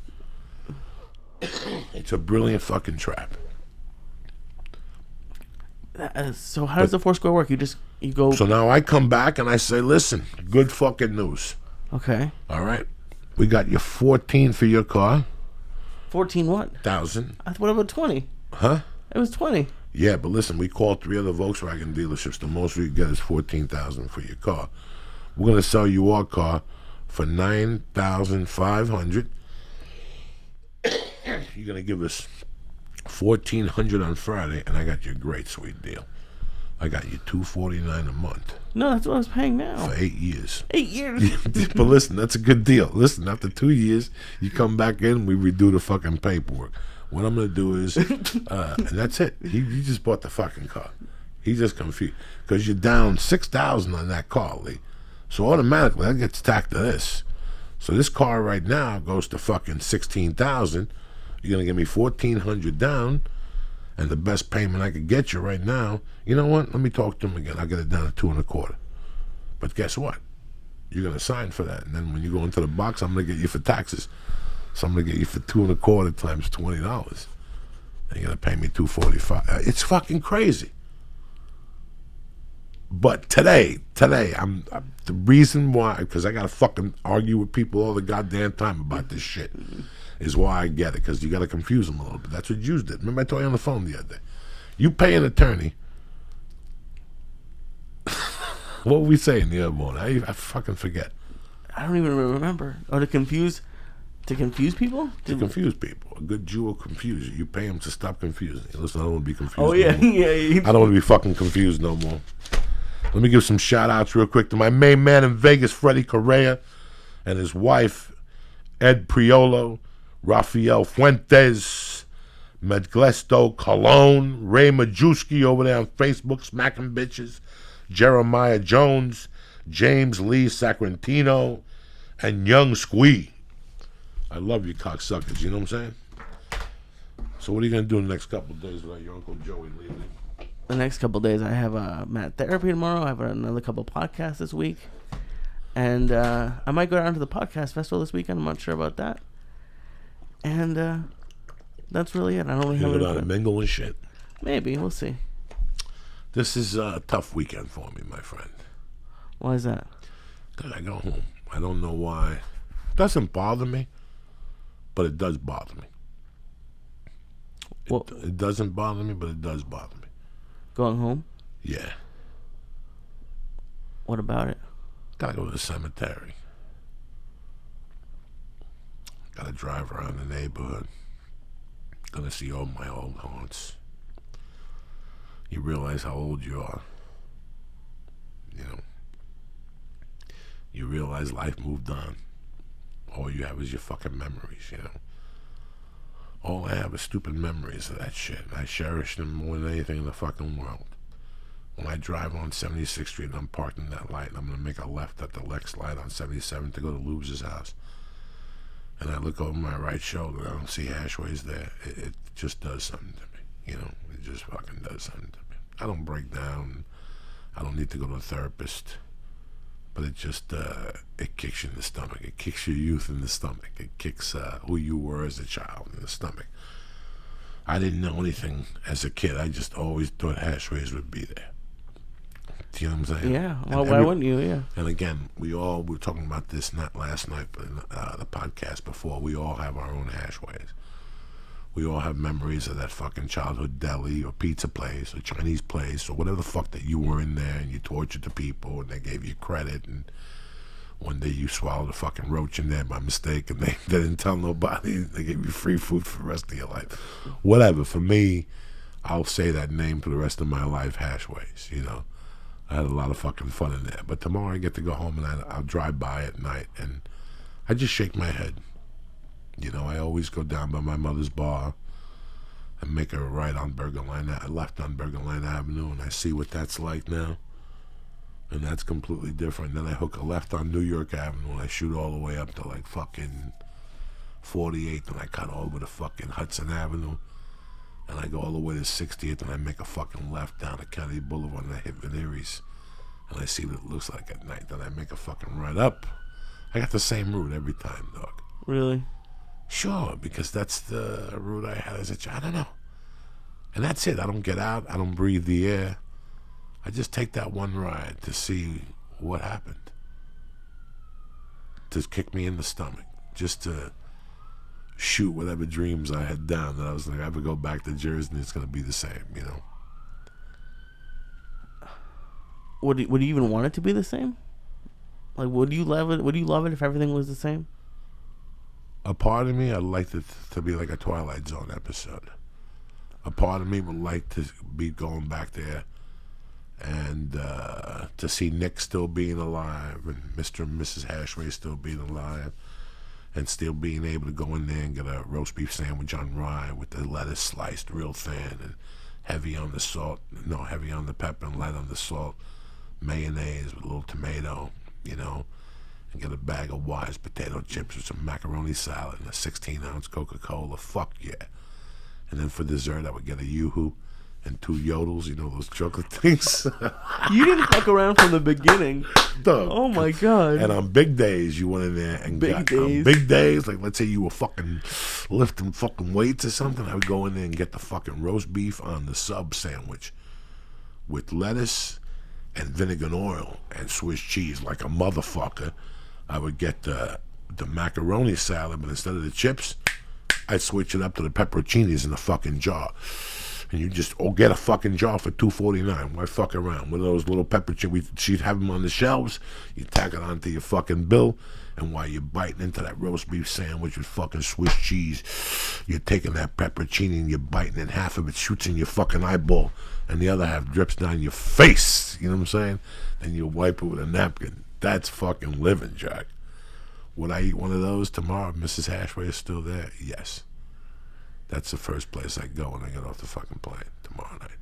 It's a brilliant fucking trap. So how does the Foursquare work? You go. So now I come back and I say, listen, good fucking news. Okay. All right. We got you 14 for your car. 14 what? 1,000. What about 20? Huh? It was 20. Yeah, but listen, we called 3 other Volkswagen dealerships. The most we get is 14,000 for your car. We're gonna sell you our car for 9,500. You're gonna give us 1,400 on Friday, and I got you a great sweet deal. I got you $249 a month. No, that's what I was paying now. For 8 years. 8 years. But listen, that's a good deal. Listen, after 2 years, you come back in, we redo the fucking paperwork. What I'm going to do is, and that's it. He just bought the fucking car. He just confused. Because you're down $6,000 on that car, Lee. So automatically, that gets tacked to this. So this car right now goes to fucking $16,000. You're going to give me $1,400 down. And the best payment I could get you right now, you know what? Let me talk to him again. I'll get it down to $2.25. But guess what? You're going to sign for that. And then when you go into the box, I'm going to get you for taxes. So I'm going to get you for $2.25 times $20. And you're going to pay me $245. It's fucking crazy. But today, I'm the reason why, because I got to fucking argue with people all the goddamn time about this shit, is why I get it, because you got to confuse them a little bit. That's what you did. Remember I told you on the phone the other day? You pay an attorney. What were we saying the other morning? I fucking forget. I don't even remember. Oh, to confuse people? To confuse people. A good Jew will confuse you. You pay him to stop confusing you. Listen, I don't want to be confused. Oh, yeah. No more. Yeah. I don't want to be fucking confused no more. Let me give some shout-outs real quick to my main man in Vegas, Freddie Correa, and his wife, Ed Priolo, Rafael Fuentes, Medglesto Colon, Ray Majewski over there on Facebook, smacking bitches, Jeremiah Jones, James Lee Sacrantino, and Young Squee. I love you cocksuckers, you know what I'm saying? So what are you going to do in the next couple of days without your Uncle Joey leaving? The next couple of days, I have Matt therapy tomorrow. I have another couple podcasts this week. And I might go down to the podcast festival this weekend. I'm not sure about that. And that's really it. I don't really have go down and mingle and shit. Maybe. We'll see. This is a tough weekend for me, my friend. Why is that? Because I go home. I don't know why. It doesn't bother me, but it does bother me. Well, It doesn't bother me, but it does bother me. Going home? Yeah. What about it? Gotta go to the cemetery. Gotta drive around the neighborhood. Gonna see all my old haunts. You realize how old you are. You know. You realize life moved on. All you have is your fucking memories, you know. All I have is stupid memories of that shit. I cherish them more than anything in the fucking world. When I drive on 76th Street and I'm parked in that light, and I'm going to make a left at the Lex light on 77 to go to Lubes' house. And I look over my right shoulder and I don't see Hashways there. It just does something to me. You know, it just fucking does something to me. I don't break down. I don't need to go to a therapist. But it just, it kicks you in the stomach. It kicks your youth in the stomach. It kicks who you were as a child in the stomach. I didn't know anything as a kid. I just always thought Hashways would be there. Do you know what I'm saying? Yeah. Well, why wouldn't you? Yeah. And again, we were talking about this not last night, but in the podcast before. We all have our own Hashways. We all have memories of that fucking childhood deli or pizza place or Chinese place or whatever the fuck that you were in there and you tortured the people and they gave you credit and one day you swallowed a fucking roach in there by mistake and they didn't tell nobody. They gave you free food for the rest of your life. Whatever. For me, I'll say that name for the rest of my life, Hashways, you know. I had a lot of fucking fun in there. But tomorrow I get to go home and I'll drive by at night and I just shake my head. You know, I always go down by my mother's bar and make a right on left on Bergenline Avenue, and I see what that's like now. And that's completely different. Then I hook a left on New York Avenue and I shoot all the way up to like fucking 48th and I cut over to fucking Hudson Avenue. And I go all the way to 60th and I make a fucking left down to Kennedy Boulevard and I hit Veneris. And I see what it looks like at night. Then I make a fucking right up. I got the same route every time, dog. Really? Sure, because that's the route I had as a child. I don't know. And that's it. I don't get out. I don't breathe the air. I just take that one ride to see what happened. To kick me in the stomach. Just to shoot whatever dreams I had down. That I was like, if I ever go back to Jersey, it's going to be the same, you know. Would you even want it to be the same? Like, would you love it? Would you love it if everything was the same? A part of me, I'd like it to be like a Twilight Zone episode. A part of me would like to be going back there And to see Nick still being alive and Mr. and Mrs. Hashway still being alive and still being able to go in there and get a roast beef sandwich on rye with the lettuce sliced real thin and heavy on the salt, heavy on the pepper and light on the salt, mayonnaise with a little tomato, and get a bag of Wise potato chips with some macaroni salad and a 16-ounce Coca-Cola. Fuck yeah. And then for dessert, I would get a Yoo-Hoo and 2 Yodels, those chocolate things. You didn't fuck around from the beginning. Dog. Oh my God. And on big days, you went in there and on big days, like let's say you were fucking lifting fucking weights or something, I would go in there and get the fucking roast beef on the sub sandwich with lettuce and vinegar and oil and Swiss cheese like a motherfucker. I would get the macaroni salad, but instead of the chips, I'd switch it up to the pepperoncinis in a fucking jar. And you just get a fucking jar for $2.49. Why fuck around? With those little pepperoncinis, she'd have them on the shelves. You tack it onto your fucking bill, and while you're biting into that roast beef sandwich with fucking Swiss cheese, you're taking that pepperoncini and you're biting it. Half of it shoots in your fucking eyeball, and the other half drips down your face. You know what I'm saying? And you wipe it with a napkin. That's fucking living, Jack. Would I eat one of those tomorrow if Mrs. Hashway is still there? Yes. That's the first place I go when I get off the fucking plane tomorrow night.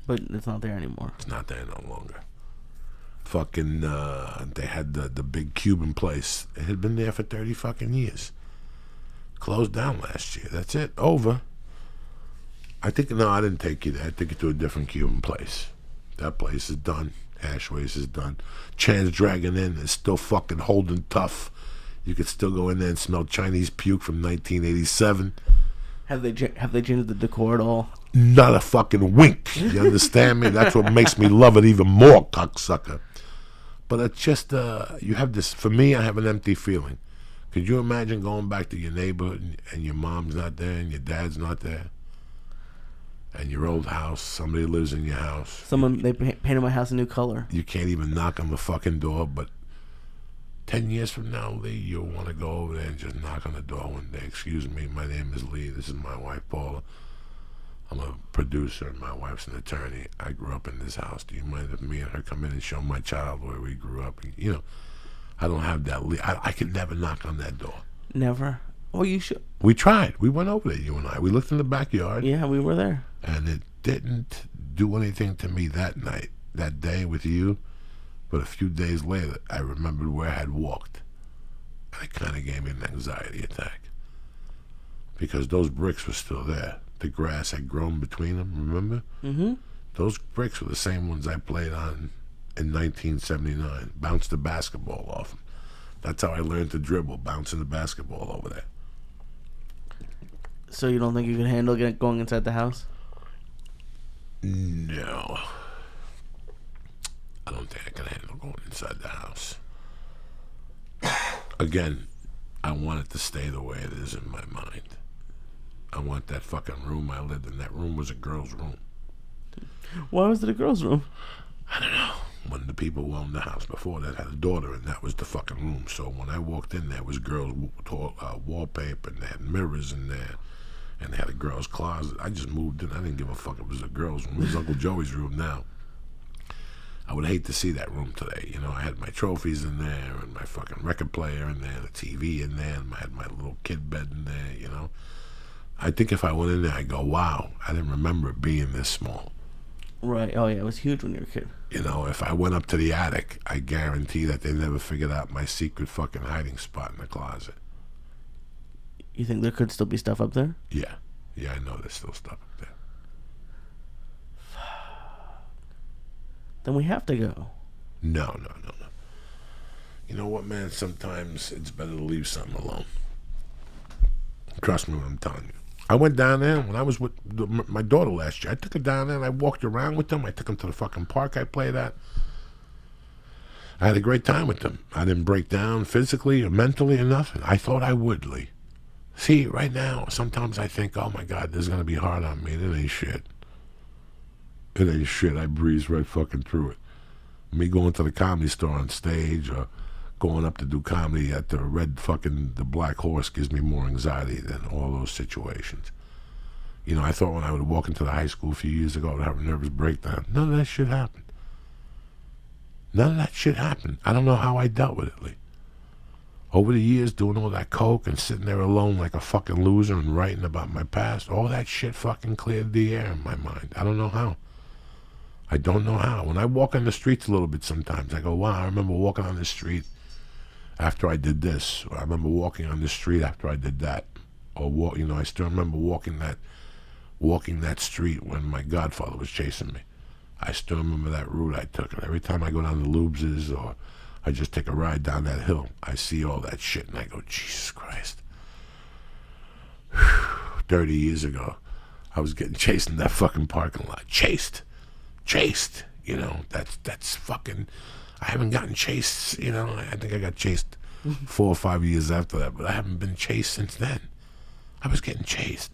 But it's not there anymore. It's not there no longer. Fucking, they had the big Cuban place. It had been there for 30 fucking years. Closed down last year. That's it. Over. I didn't take you there. I took you to a different Cuban place. That place is done. Hashways is done. Chan's Dragon Inn is still fucking holding tough. You could still go in there and smell Chinese puke from 1987. Have they changed the decor at all? Not a fucking wink. You understand me? That's what makes me love it even more, cocksucker. But it's just, you have this, for me, I have an empty feeling. Could you imagine going back to your neighborhood and your mom's not there and your dad's not there? And your old house, somebody lives in your house. They painted my house a new color. You can't even knock on the fucking door, but 10 years from now, Lee, you'll want to go over there and just knock on the door one day. Excuse me, my name is Lee. This is my wife, Paula. I'm a producer and my wife's an attorney. I grew up in this house. Do you mind if me and her come in and show my child where we grew up? I don't have that. I could never knock on that door. Never? Oh, you should. We tried. We went over there, you and I. We looked in the backyard. Yeah, we were there. And it didn't do anything to me that night, that day with you. But a few days later, I remembered where I had walked. And it kind of gave me an anxiety attack. Because those bricks were still there. The grass had grown between them, remember? Mm-hmm. Those bricks were the same ones I played on in 1979. Bounced the basketball off them. That's how I learned to dribble, bouncing the basketball over there. So you don't think you can handle going inside the house? No. I don't think I can handle going inside the house. Again, I want it to stay the way it is in my mind. I want that fucking room I lived in. That room was a girl's room. Why was it a girl's room? I don't know. When the people who owned the house before that had a daughter, and that was the fucking room. So when I walked in, there was girls' wallpaper, and they had mirrors in there, and they had a girl's closet. I just moved in. I didn't give a fuck if it was a girl's room. It was Uncle Joey's room now. I would hate to see that room today. I had my trophies in there, and my fucking record player in there, the TV in there, and I had my little kid bed in there, I think if I went in there, I'd go, wow, I didn't remember it being this small. Right. Oh, yeah, it was huge when you were a kid. If I went up to the attic, I guarantee that they never figured out my secret fucking hiding spot in the closet. You think there could still be stuff up there? Yeah. Yeah, I know there's still stuff up there. Then we have to go. No. You know what, man? Sometimes it's better to leave something alone. Trust me when I'm telling you. I went down there when I was with my daughter last year. I took her down there and I walked around with them. I took them to the fucking park I played at. I had a great time with them. I didn't break down physically or mentally or nothing. I thought I would, Lee. See, right now, sometimes I think, oh my God, this is going to be hard on me. And it ain't shit. It ain't shit. I breeze right fucking through it. Me going to the Comedy Store on stage or going up to do comedy at the Black Horse gives me more anxiety than all those situations. You know, I thought when I would walk into the high school a few years ago, I would have a nervous breakdown. None of that shit happened. None of that shit happened. I don't know how I dealt with it, Lee. Over the years, doing all that coke and sitting there alone like a fucking loser and writing about my past, all that shit fucking cleared the air in my mind. I don't know how. I don't know how. When I walk on the streets a little bit sometimes, I go, wow, I remember walking on the street after I did this. Or I remember walking on the street after I did that. Or, you know, I still remember walking that street when my godfather was chasing me. I still remember that route I took. And every time I go down to Lubes' or I just take a ride down that hill, I see all that shit and I go, Jesus Christ. 30 years ago, I was getting chased in that fucking parking lot. Chased. You know, that's fucking, I haven't gotten chased, you know, I think I got chased 4 or 5 years after that, but I haven't been chased since then. I was getting chased.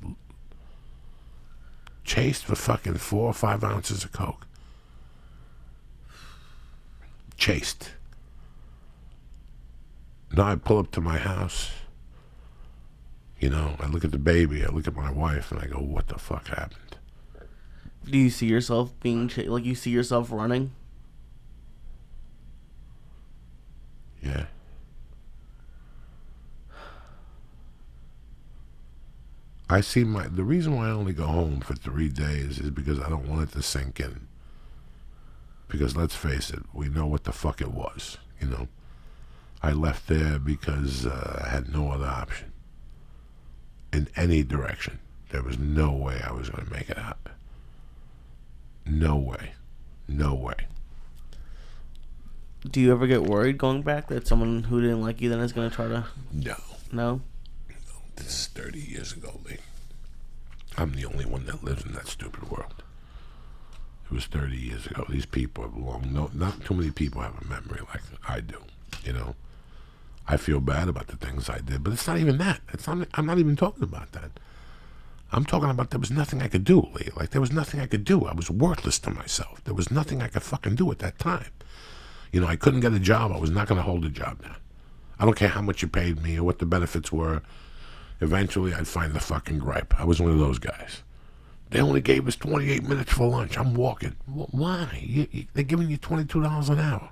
Chased for fucking 4 or 5 ounces of coke. Chased. Now I pull up to my house. You know, I look at the baby, I look at my wife, and I go, what the fuck happened? Do you see yourself being like you see yourself running? Yeah. I see the reason why I only go home for 3 days is because I don't want it to sink in. Because let's face it, we know what the fuck it was, you know. I left there because I had no other option. In any direction. There was no way I was going to make it out. No way. No way. Do you ever get worried going back that someone who didn't like you then is going to try to... No. No? This is 30 years ago, Lee. I'm the only one that lives in that stupid world. It was 30 years ago. These people have not too many people have a memory like I do, you know. I feel bad about the things I did, but it's not even that. I'm not even talking about that. I'm talking about there was nothing I could do, Lee. Like, there was nothing I could do. I was worthless to myself. There was nothing I could fucking do at that time. You know, I couldn't get a job. I was not going to hold a job down. I don't care how much you paid me or what the benefits were. Eventually, I'd find the fucking gripe. I was one of those guys. They only gave us 28 minutes for lunch. I'm walking. Why? They're giving you $22 an hour.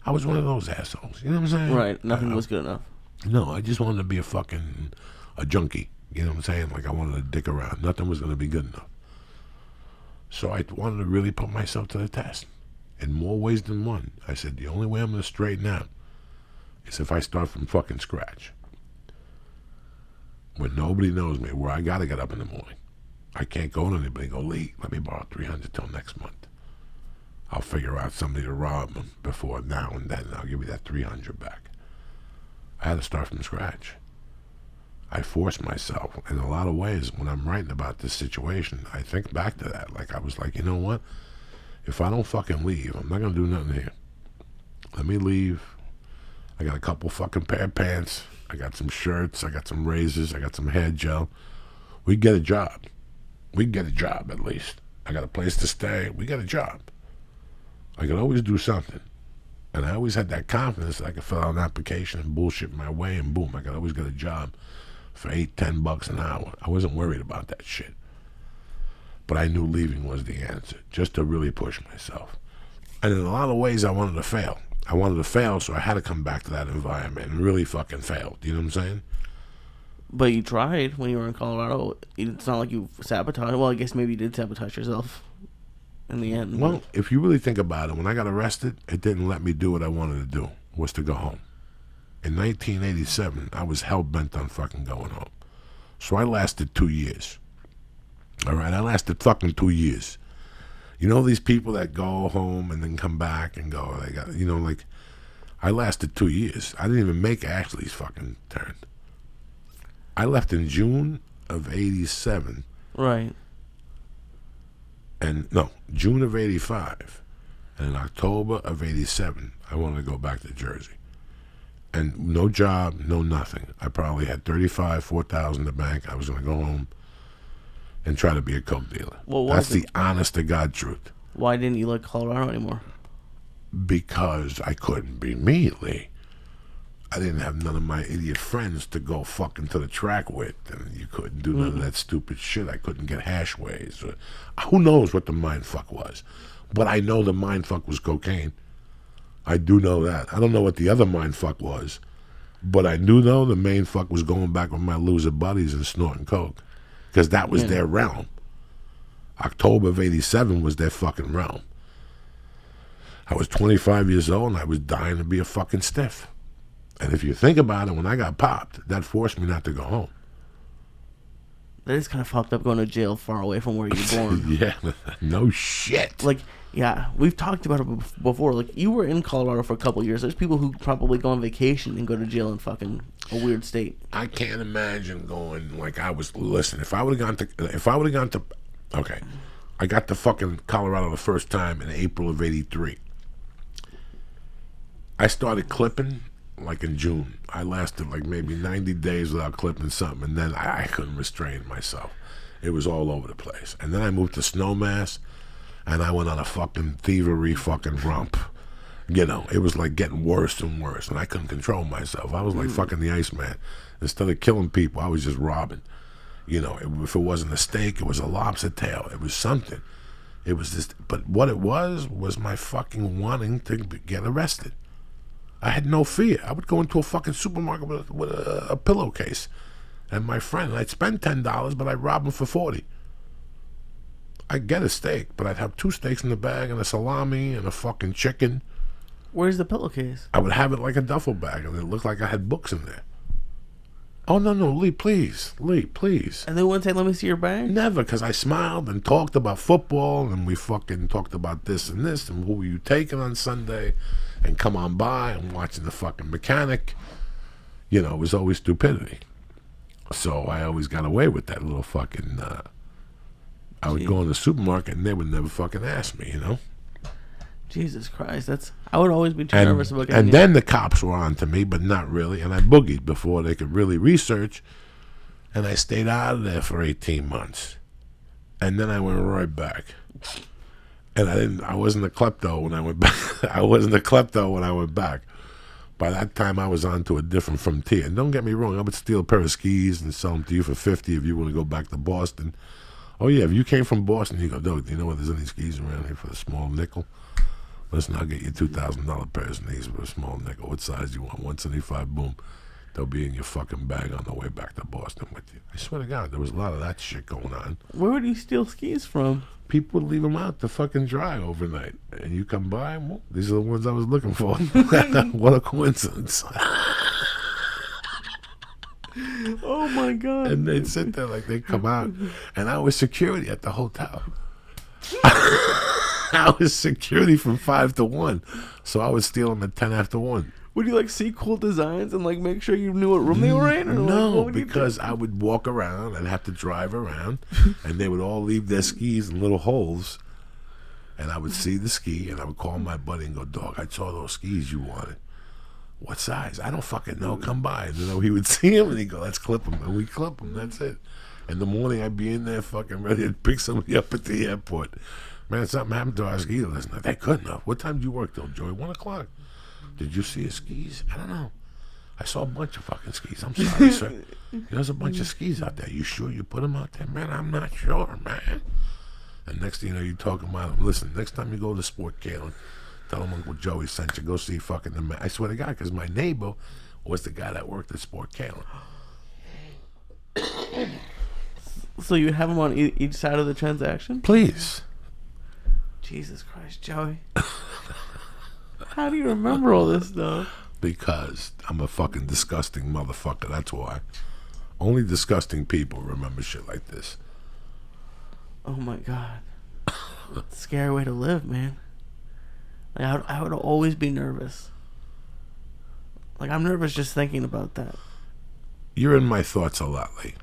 I was one of those assholes. You know what I'm saying? Right. Nothing was good enough. No, I just wanted to be a junkie. You know what I'm saying? Like, I wanted to dick around. Nothing was going to be good enough. So I wanted to really put myself to the test. In more ways than one. I said, the only way I'm going to straighten out is if I start from fucking scratch. When nobody knows me, where I got to get up in the morning. I can't go to anybody and go, Lee, let me borrow $300 till next month. I'll figure out somebody to rob them before now and then, and I'll give you that $300 back. I had to start from scratch. I forced myself in a lot of ways. When I'm writing about this situation, I think back to that. Like, I was like, you know what? If I don't fucking leave, I'm not going to do nothing here. Let me leave. I got a couple fucking pair of pants. I got some shirts. I got some razors. I got some hair gel. We get a job. We get a job, at least. I got a place to stay. We got a job. I could always do something. And I always had that confidence that I could fill out an application and bullshit my way, and boom, I could always get a job for $8-10 an hour. I wasn't worried about that shit. But I knew leaving was the answer, just to really push myself. And in a lot of ways, I wanted to fail. I wanted to fail, so I had to come back to that environment and really fucking fail. You know what I'm saying? But you tried when you were in Colorado. It's not like you sabotaged. Well, I guess maybe you did sabotage yourself in the end. Well, if you really think about it, when I got arrested, it didn't let me do what I wanted to do, was to go home. In 1987, I was hell-bent on fucking going home. So I lasted 2 years. All right, I lasted fucking 2 years. You know these people that go home and then come back and go, they got, you know, like, I lasted 2 years. I didn't even make Ashley's fucking turn. I left in June of 87. Right. And, no, June of 85. And in October of 87, I wanted to go back to Jersey. And no job, no nothing. I probably had $4,000 in the bank. I was going to go home and try to be a coke dealer. Well, that's the honest to God truth. Why didn't you like Colorado anymore? Because I couldn't be me, Lee. I didn't have none of my idiot friends to go fucking to the track with, and you couldn't do none of that stupid shit. I couldn't get hashways. Or, who knows what the mind fuck was? But I know the mind fuck was cocaine. I do know that. I don't know what the other mind fuck was, but I do know the main fuck was going back with my loser buddies and snorting coke, because that was their realm. October of '87 was their fucking realm. I was 25 years old and I was dying to be a fucking stiff. And if you think about it, when I got popped, that forced me not to go home. That is kind of fucked up going to jail far away from where you're born. Yeah, no shit. Like, yeah, we've talked about it before. Like, you were in Colorado for a couple of years. There's people who probably go on vacation and go to jail in fucking a weird state. I can't imagine going like I was. Listen, if I would have gone to, okay, I got to fucking Colorado the first time in April of '83. I started clipping like in June. I lasted like maybe 90 days without clipping something, and then I couldn't restrain myself. It was all over the place. And then I moved to Snowmass, and I went on a fucking thievery fucking romp. You know, it was like getting worse and worse, and I couldn't control myself. I was like fucking the Iceman. Instead of killing people, I was just robbing. You know, if it wasn't a steak, it was a lobster tail. It was something. It was just, but what it was my fucking wanting to get arrested. I had no fear. I would go into a fucking supermarket with a pillowcase and my friend, and I'd spend $10, but I'd rob him for $40. I'd get a steak, but I'd have 2 steaks in the bag and a salami and a fucking chicken. Where's the pillowcase? I would have it like a duffel bag, and it looked like I had books in there. Oh, no, Lee, please. And they wouldn't say, let me see your bag? Never, because I smiled and talked about football, and we fucking talked about this, and who were you taking on Sunday, and come on by, and watching the fucking mechanic. You know, it was always stupidity. So I always got away with that little fucking, I would go in the supermarket, and they would never fucking ask me, you know? Jesus Christ, I would always be too nervous about getting And then the cops were on to me, but not really, and I boogied before they could really research, and I stayed out of there for 18 months. And then I went right back. And I wasn't a klepto when I went back. I wasn't a klepto when I went back. By that time, I was on to a different frontier. And don't get me wrong, I would steal a pair of skis and sell them to you for $50 if you want to go back to Boston. Oh, yeah, if you came from Boston, you go, Doug, do you know where there's any skis around here for a small nickel? Listen, I'll get you $2,000 pairs of these for a small nickel. What size do you want? 175, boom. They'll be in your fucking bag on the way back to Boston with you. I swear to God, there was a lot of that shit going on. Where would you steal skis from? People would leave them out to fucking dry overnight. And you come by, well, these are the ones I was looking for. What a coincidence. Oh, my God. And they'd sit there like they'd come out. And I was security at the hotel. I was security from 5 to 1. So I would steal them at 10 after 1. Would you like see cool designs and like make sure you knew what room they were in? Or No, like, because I would walk around. I'd have to drive around, and they would all leave their skis in little holes. And I would see the ski, and I would call my buddy and go, "Dog, I saw those skis you wanted. What size? I don't fucking know. Come by." And, you know, he would see them, and he'd go, "Let's clip them," and we clip them. That's it. In the morning, I'd be in there fucking ready to pick somebody up at the airport. Man, something happened to our ski last night. They couldn't have. What time did you work till, Joey? 1 o'clock. Did you see his skis? I don't know. I saw a bunch of fucking skis. I'm sorry, sir. There's a bunch of skis out there. You sure you put them out there? Man, I'm not sure, man. And next thing you know, you're talking about them. Listen, next time you go to Sport Kalen, tell them Uncle Joey sent you. Go see fucking the man. I swear to God, because my neighbor was the guy that worked at Sport Kalen. So you have them on each side of the transaction? Please. Jesus Christ, Joey. How do you remember all this stuff? Because I'm a fucking disgusting motherfucker. That's why. Only disgusting people remember shit like this. Oh my God. Scary way to live, man. Like I would always be nervous. Like I'm nervous just thinking about that. You're in my thoughts a lot, Lee.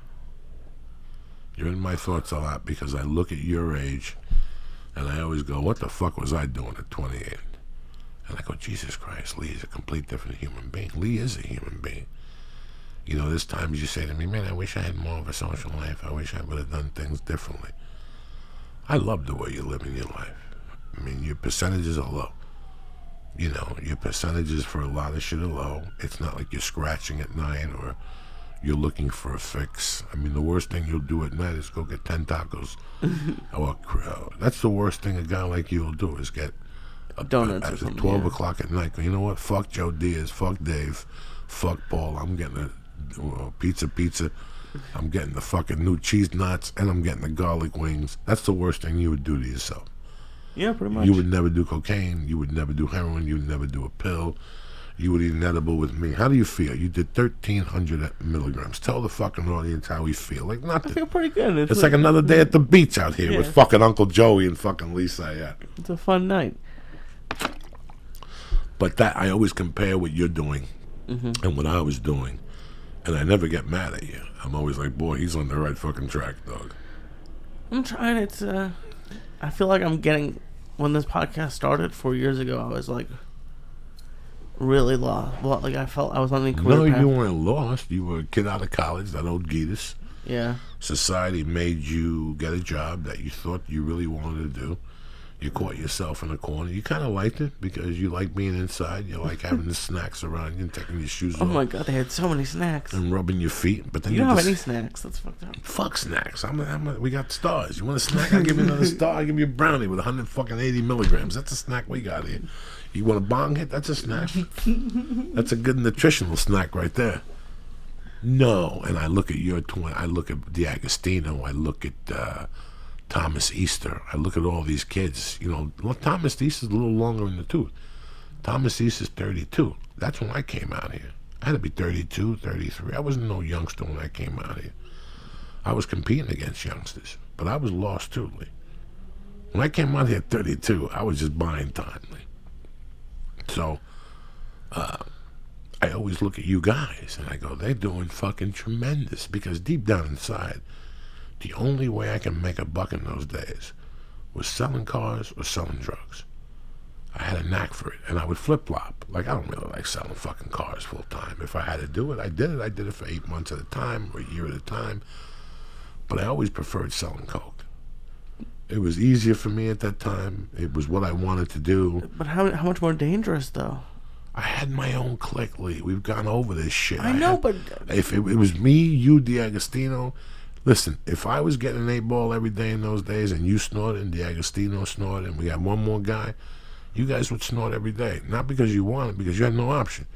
You're in my thoughts a lot because I look at your age and I always go, what the fuck was I doing at 28? And I go, Jesus Christ, Lee is a complete different human being. Lee is a human being. You know, there's times you say to me, man, I wish I had more of a social life. I wish I would have done things differently. I love the way you're living your life. I mean, your percentages are low. You know, your percentages for a lot of shit are low. It's not like you're scratching at night or you're looking for a fix. I mean, the worst thing you'll do at night is go get 10 tacos. That's the worst thing a guy like you will do is get Donuts or at something. 12 yeah. o'clock at night. You know what? Fuck Joe Diaz. Fuck Dave. Fuck Paul. I'm getting a pizza. I'm getting the fucking new cheese nuts, and I'm getting the garlic wings. That's the worst thing you would do to yourself. Yeah, pretty much. You would never do cocaine. You would never do heroin. You would never do a pill. You would eat an edible with me. How do you feel? You did 1,300 milligrams. Tell the fucking audience how we feel. Like I nothing. feel pretty good. It's like another day at the beach out here with fucking Uncle Joey and fucking Lee Syatt. It's a fun night. But that I always compare what you're doing and what I was doing, and I never get mad at you. I'm always like, boy, he's on the right fucking track, dog. I'm trying. I feel like I'm getting. When this podcast started 4 years ago, I was like really lost. Well, like I felt I was on the career No, path. you weren't lost. You were a kid out of college that owed Gitas. Yeah. Society made you get a job that you thought you really wanted to do. You caught yourself in a corner. You kind of liked it because you like being inside. You like having the snacks around you and taking your shoes Oh off my god, they had so many snacks. and rubbing your feet. But then You don't have any snacks. That's fucked up. Fuck snacks. We got stars. You want a snack? I'll give you another star. I'll give you a brownie with 180 milligrams. That's a snack we got here. You want a bong hit? That's a snack. That's a good nutritional snack right there. No. And I look at your twin. I look at D'Agostino. I look at Thomas Easter. I look at all these kids. You know, Thomas Easter's a little longer in the tooth. Thomas Easter's 32. That's when I came out here. I had to be 32, 33. I wasn't no youngster when I came out here. I was competing against youngsters, but I was lost too, Lee. When I came out here at 32, I was just buying time, Lee. So, I always look at you guys and I go, they're doing fucking tremendous, because deep down inside, the only way I can make a buck in those days was selling cars or selling drugs. I had a knack for it, and I would flip-flop. Like, I don't really like selling fucking cars full-time. If I had to do it, I did it. I did it for 8 months at a time or a year at a time. But I always preferred selling coke. It was easier for me at that time. It was what I wanted to do. But how much more dangerous though? I had my own clique, Lee. We've gone over this shit. I know, but if it was me, you, D'Agostino, listen, if I was getting an 8-ball every day in those days and you snorted and D'Agostino snorted and we had one more guy, you guys would snort every day. Not because you wanted, because you had no option.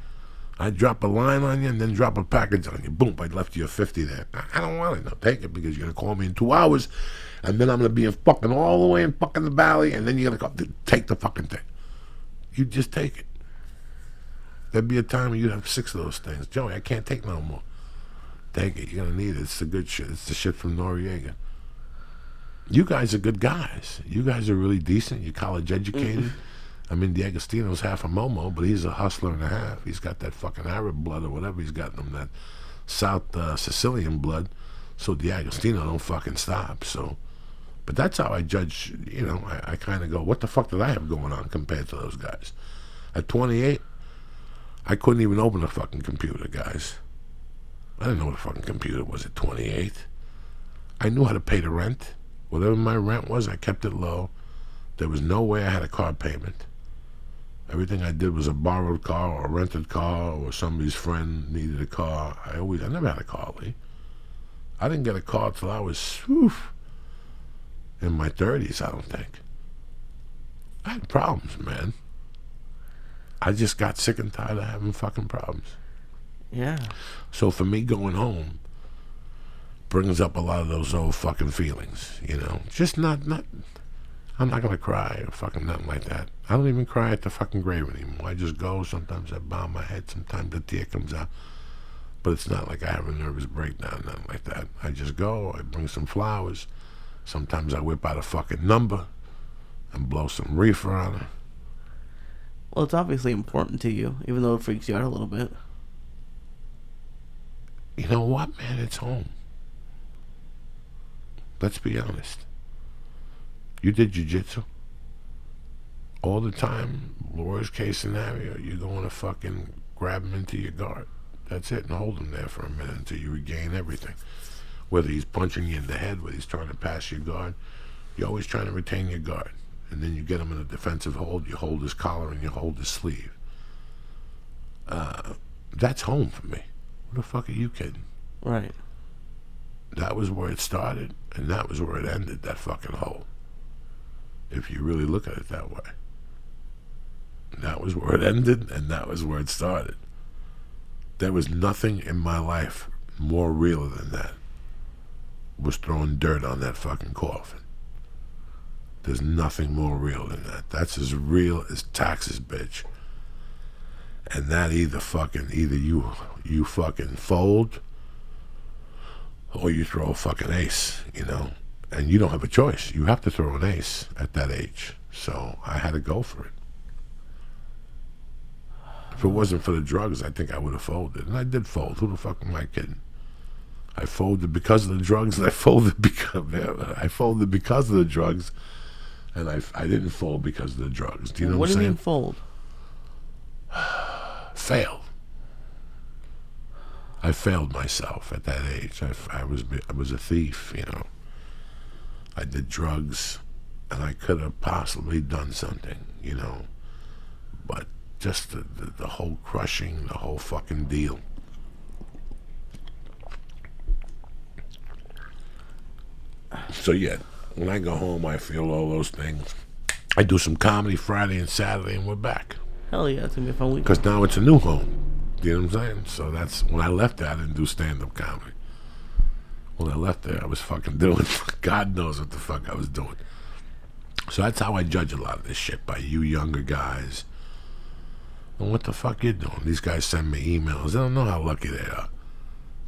I'd drop a line on you and then drop a package on you. Boom, I left you a 50 there. I don't want it. No, take it, because you're going to call me in 2 hours and then I'm going to be in fucking all the way in fucking the valley, and then you're going to take the fucking thing. You just take it. There'd be a time when you'd have 6 of those things. Joey, I can't take no more. Take it. You're going to need it. It's the good shit. It's the shit from Noriega. You guys are good guys. You guys are really decent. You're college educated. I mean, D'Agostino's half a Momo, but he's a hustler and a half. He's got that fucking Arab blood or whatever he's got in him, that South Sicilian blood. So D'Agostino don't fucking stop. So, but that's how I judge, you know, I kind of go, what the fuck did I have going on compared to those guys? At 28, I couldn't even open a fucking computer, guys. I didn't know what a fucking computer was at 28. I knew how to pay the rent. Whatever my rent was, I kept it low. There was no way I had a car payment. Everything I did was a borrowed car or a rented car, or somebody's friend needed a car. I never had a car, Lee. I didn't get a car till I was in my 30s, I don't think. I had problems, man. I just got sick and tired of having fucking problems. yeah. So for me, going home brings up a lot of those old fucking feelings, you know. Just not I'm not gonna cry or fucking nothing like that. I don't even cry at the fucking grave anymore. I just go. Sometimes I bow my head. Sometimes a tear comes out. But it's not like I have a nervous breakdown, nothing like that. I just go. I bring some flowers. Sometimes I whip out a fucking number and blow some reefer on her. Well, it's obviously important to you, even though it freaks you out a little bit. You know what, man? It's home. Let's be honest. You did jiu-jitsu all the time. Worst case scenario, you're going to fucking grab him into your guard. That's it, and hold him there for a minute until you regain everything. Whether he's punching you in the head, whether he's trying to pass your guard, you're always trying to retain your guard. and then you get him in a defensive hold. You hold his collar and you hold his sleeve. That's home for me. What the fuck are you kidding? Right. That was where it started, and that was where it ended, that fucking hole. If you really look at it that way. That was where it ended, and that was where it started. There was nothing in my life more real than that. Was throwing dirt on that fucking coffin. There's nothing more real than that. That's as real as taxes, bitch. And that either you fucking fold or you throw a fucking ace, you know. And you don't have a choice. You have to throw an ace at that age. So I had to go for it. If it wasn't for the drugs, I think I would have folded. And I did fold. Who the fuck am I kidding? I folded because of the drugs, and I folded because of the drugs, and I didn't fold because of the drugs. Do you know what I'm saying? What do you mean fold? Failed. I failed myself at that age. I was a thief, you know. I did drugs, and I could have possibly done something, you know. But just the whole crushing, the whole fucking deal. So yeah, when I go home, I feel all those things. I do some comedy Friday and Saturday, and we're back. Hell yeah, it's gonna be a fun week. Because now it's a new home. You know what I'm saying? So that's when I left there, I didn't do stand-up comedy. When I left there, I was fucking doing God knows what the fuck I was doing. So that's how I judge a lot of this shit, by you younger guys. And what the fuck you doing? These guys send me emails. They don't know how lucky they are.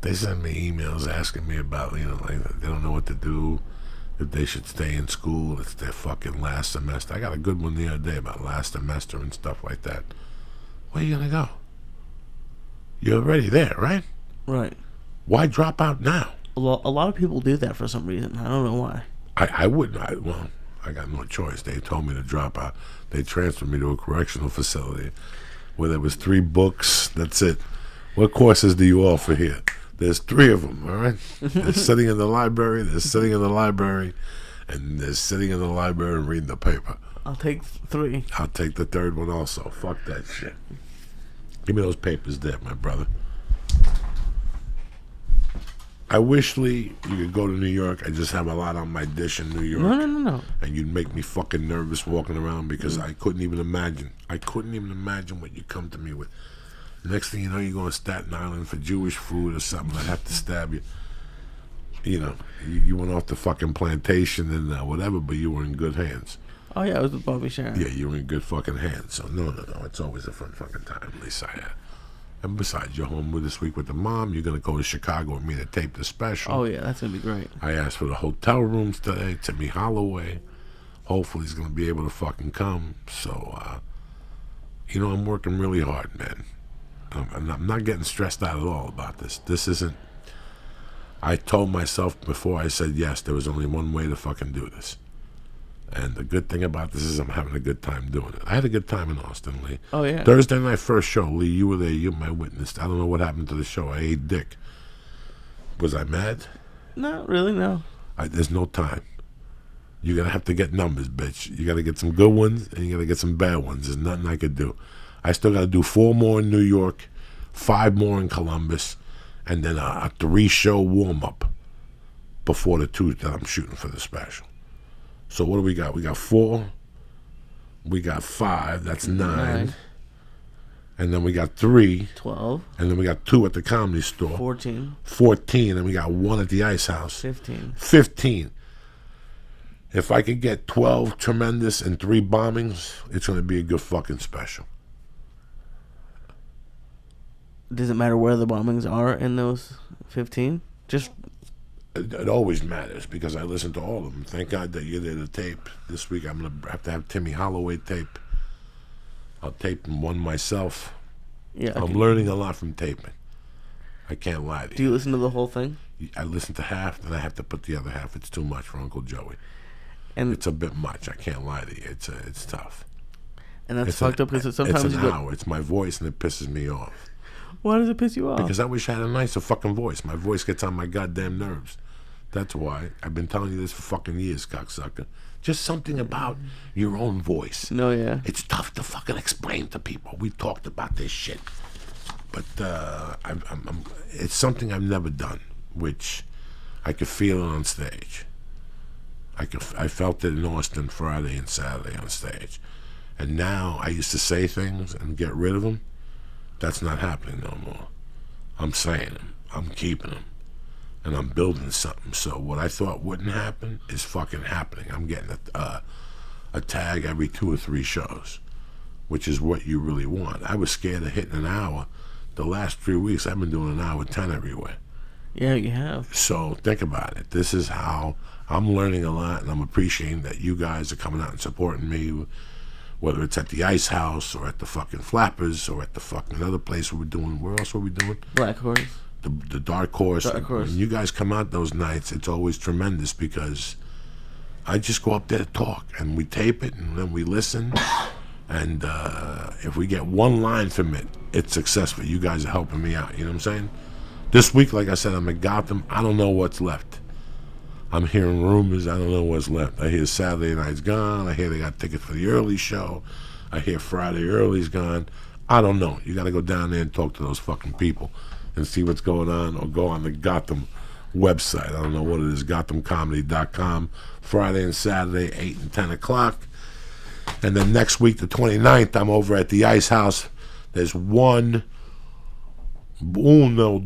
They send me emails asking me about, you know, like they don't know what to do, if they should stay in school. It's their fucking last semester. I got a good one the other day about last semester and stuff like that. Where are you gonna go? You're already there, right? Right. Why drop out now? A lot of people do that for some reason. I don't know why. I wouldn't. I got no choice. They told me to drop out. They transferred me to a correctional facility where there was 3 books. That's it. What courses do you offer here? There's 3 of them, all right? They're sitting in the library, they're sitting in the library, and they're sitting in the library and reading the paper. I'll take 3. I'll take the 3rd one also. Fuck that shit. Give me those papers there, my brother. I wish, Lee, you could go to New York. I just have a lot on my dish in New York. No. And you'd make me fucking nervous walking around because I couldn't even imagine. I couldn't even imagine what you come to me with. Next thing you know, you're going to Staten Island for Jewish food or something. I'd have to stab you. You know, you went off the fucking plantation and whatever, but you were in good hands. Oh, yeah, I was with Bobby Sharon. Yeah, you were in good fucking hands. So, no. It's always a fun fucking time, Lee Syatt. And besides, you're home with this week with the mom. You're going to go to Chicago with me to tape the special. Oh, yeah, that's going to be great. I asked for the hotel rooms today. Timmy Holloway. Hopefully he's going to be able to fucking come. So, you know, I'm working really hard, man. I'm not getting stressed out at all about this. This isn't... I told myself before I said yes, there was only one way to fucking do this. And the good thing about this is I'm having a good time doing it. I had a good time in Austin, Lee. Oh, yeah. Thursday night first show, Lee, you were there. You're my witness. I don't know what happened to the show. I ate dick. Was I mad? No, really, no. There's no time. You're going to have to get numbers, bitch. You got to get some good ones, and you got to get some bad ones. There's nothing I could do. I still got to do 4 more in New York, 5 more in Columbus, and then a 3-show warm-up before the 2 that I'm shooting for the special. So what do we got? We got 4. We got 5. That's 9. And then we got 3. 12. And then we got 2 at the Comedy Store. 14. 14. And we got 1 at the Ice House. 15. 15. If I could get 12 tremendous and 3 bombings, it's going to be a good fucking special. Does it matter where the bombings are in those 15? Just... It always matters because I listen to all of them. Thank God that you're there to tape. This week I'm going to have Timmy Holloway tape. I'll tape one myself. Yeah, I'm learning a lot from taping. I can't lie to you. Do you listen to the whole thing? I listen to half, then I have to put the other half. It's too much for Uncle Joey. And it's a bit much. I can't lie to you. It's tough. And that's fucked up because sometimes it's an hour. It's my voice and it pisses me off. Why does it piss you off? Because I wish I had a nicer fucking voice. My voice gets on my goddamn nerves. That's why. I've been telling you this for fucking years, cocksucker. Just something about your own voice. No, yeah. It's tough to fucking explain to people. We talked about this shit. But it's something I've never done, which I could feel it on stage. I felt it in Austin Friday and Saturday on stage. And now I used to say things and get rid of them. That's not happening no more. I'm saying them. I'm keeping them. And I'm building something. So what I thought wouldn't happen is fucking happening. I'm getting a tag every 2 or 3 shows, which is what you really want. I was scared of hitting an hour. The last 3 weeks, I've been doing an hour 10 everywhere. Yeah, you have. So think about it. This is how I'm learning a lot, and I'm appreciating that you guys are coming out and supporting me, whether it's at the Ice House or at the fucking Flappers or at the fucking other place we're doing. Where else were we doing? Black Horse. The Dark Horse. Dark Horse. When you guys come out those nights, it's always tremendous because I just go up there to talk, and we tape it, and then we listen. And if we get one line from it, it's successful. You guys are helping me out. You know what I'm saying? This week, like I said, I'm at Gotham. I don't know what's left. I'm hearing rumors. I don't know what's left. I hear Saturday night's gone. I hear they got tickets for the early show. I hear Friday early's gone. I don't know. You got to go down there and talk to those fucking people and see what's going on, or go on the Gotham website. I don't know what it is, GothamComedy.com. Friday and Saturday, 8 and 10 o'clock. And then next week, the 29th, I'm over at the Ice House. There's 1, 2,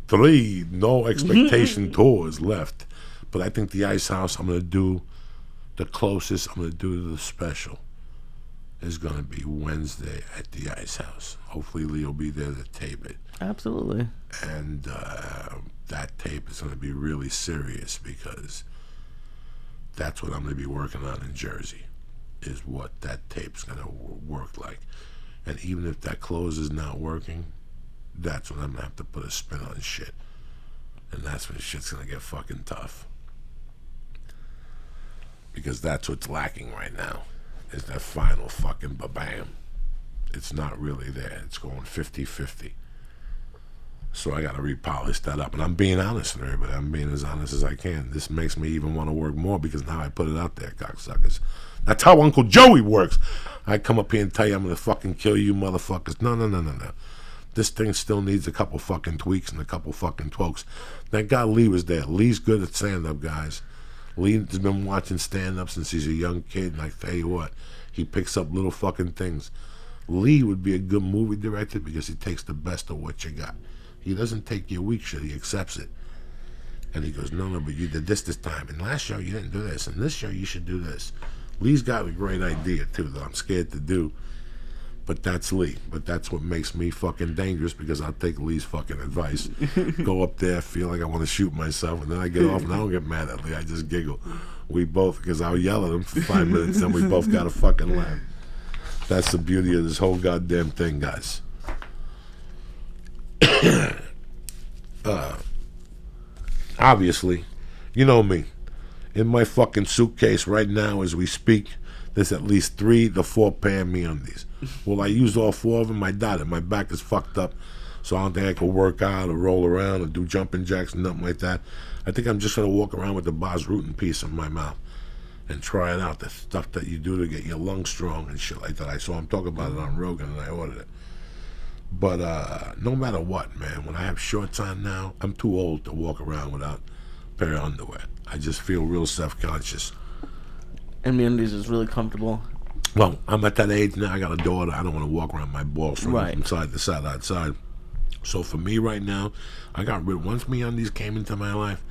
3, no expectation tours left. But I think the Ice House, I'm going to do the closest I'm going to do to the special is going to be Wednesday at the Ice House. Hopefully Lee will be there to tape it. Absolutely. And that tape is going to be really serious because that's what I'm going to be working on in Jersey, is what that tape's going to work like. And even if that close is not working, that's when I'm going to have to put a spin on shit. And that's when shit's going to get fucking tough. Because that's what's lacking right now, is that final fucking ba-bam. It's not really there. It's going 50-50. So I got to repolish that up. And I'm being honest with everybody. I'm being as honest as I can. This makes me even want to work more because now I put it out there, cocksuckers. That's how Uncle Joey works. I come up here and tell you I'm going to fucking kill you motherfuckers. No. This thing still needs a couple fucking tweaks and a couple fucking twokes. Thank God Lee was there. Lee's good at stand-up, guys. Lee has been watching stand-up since he's a young kid, and I tell you what, he picks up little fucking things. Lee would be a good movie director because he takes the best of what you got. He doesn't take your weak shit, he accepts it. And he goes, no, but you did this time. And last show you didn't do this. And this show you should do this. Lee's got a great idea, too, that I'm scared to do. But that's Lee. But that's what makes me fucking dangerous because I'll take Lee's fucking advice. Go up there, feel like I want to shoot myself, and then I get off and I don't get mad at Lee. I just giggle. We both, because I'll yell at him for 5 minutes and we both got to fucking laugh. That's the beauty of this whole goddamn thing, guys. Obviously, you know me. In my fucking suitcase right now as we speak, there's at least 3 to 4 pair of MeUndies. Will I use all 4 of them? I doubt it. My back is fucked up, so I don't think I can work out or roll around or do jumping jacks and nothing like that. I think I'm just going to walk around with the Bas Rutten piece in my mouth and try it out, the stuff that you do to get your lungs strong and shit like that. I saw him talk about it on Rogan and I ordered it. But no matter what, man, when I have shorts on now, I'm too old to walk around without a pair of underwear. I just feel real self-conscious. And MeUndies is really comfortable. Well, I'm at that age now. I got a daughter. I don't want to walk around my balls from Right. side to side outside. So for me right now, I got rid. Once MeUndies came into my life,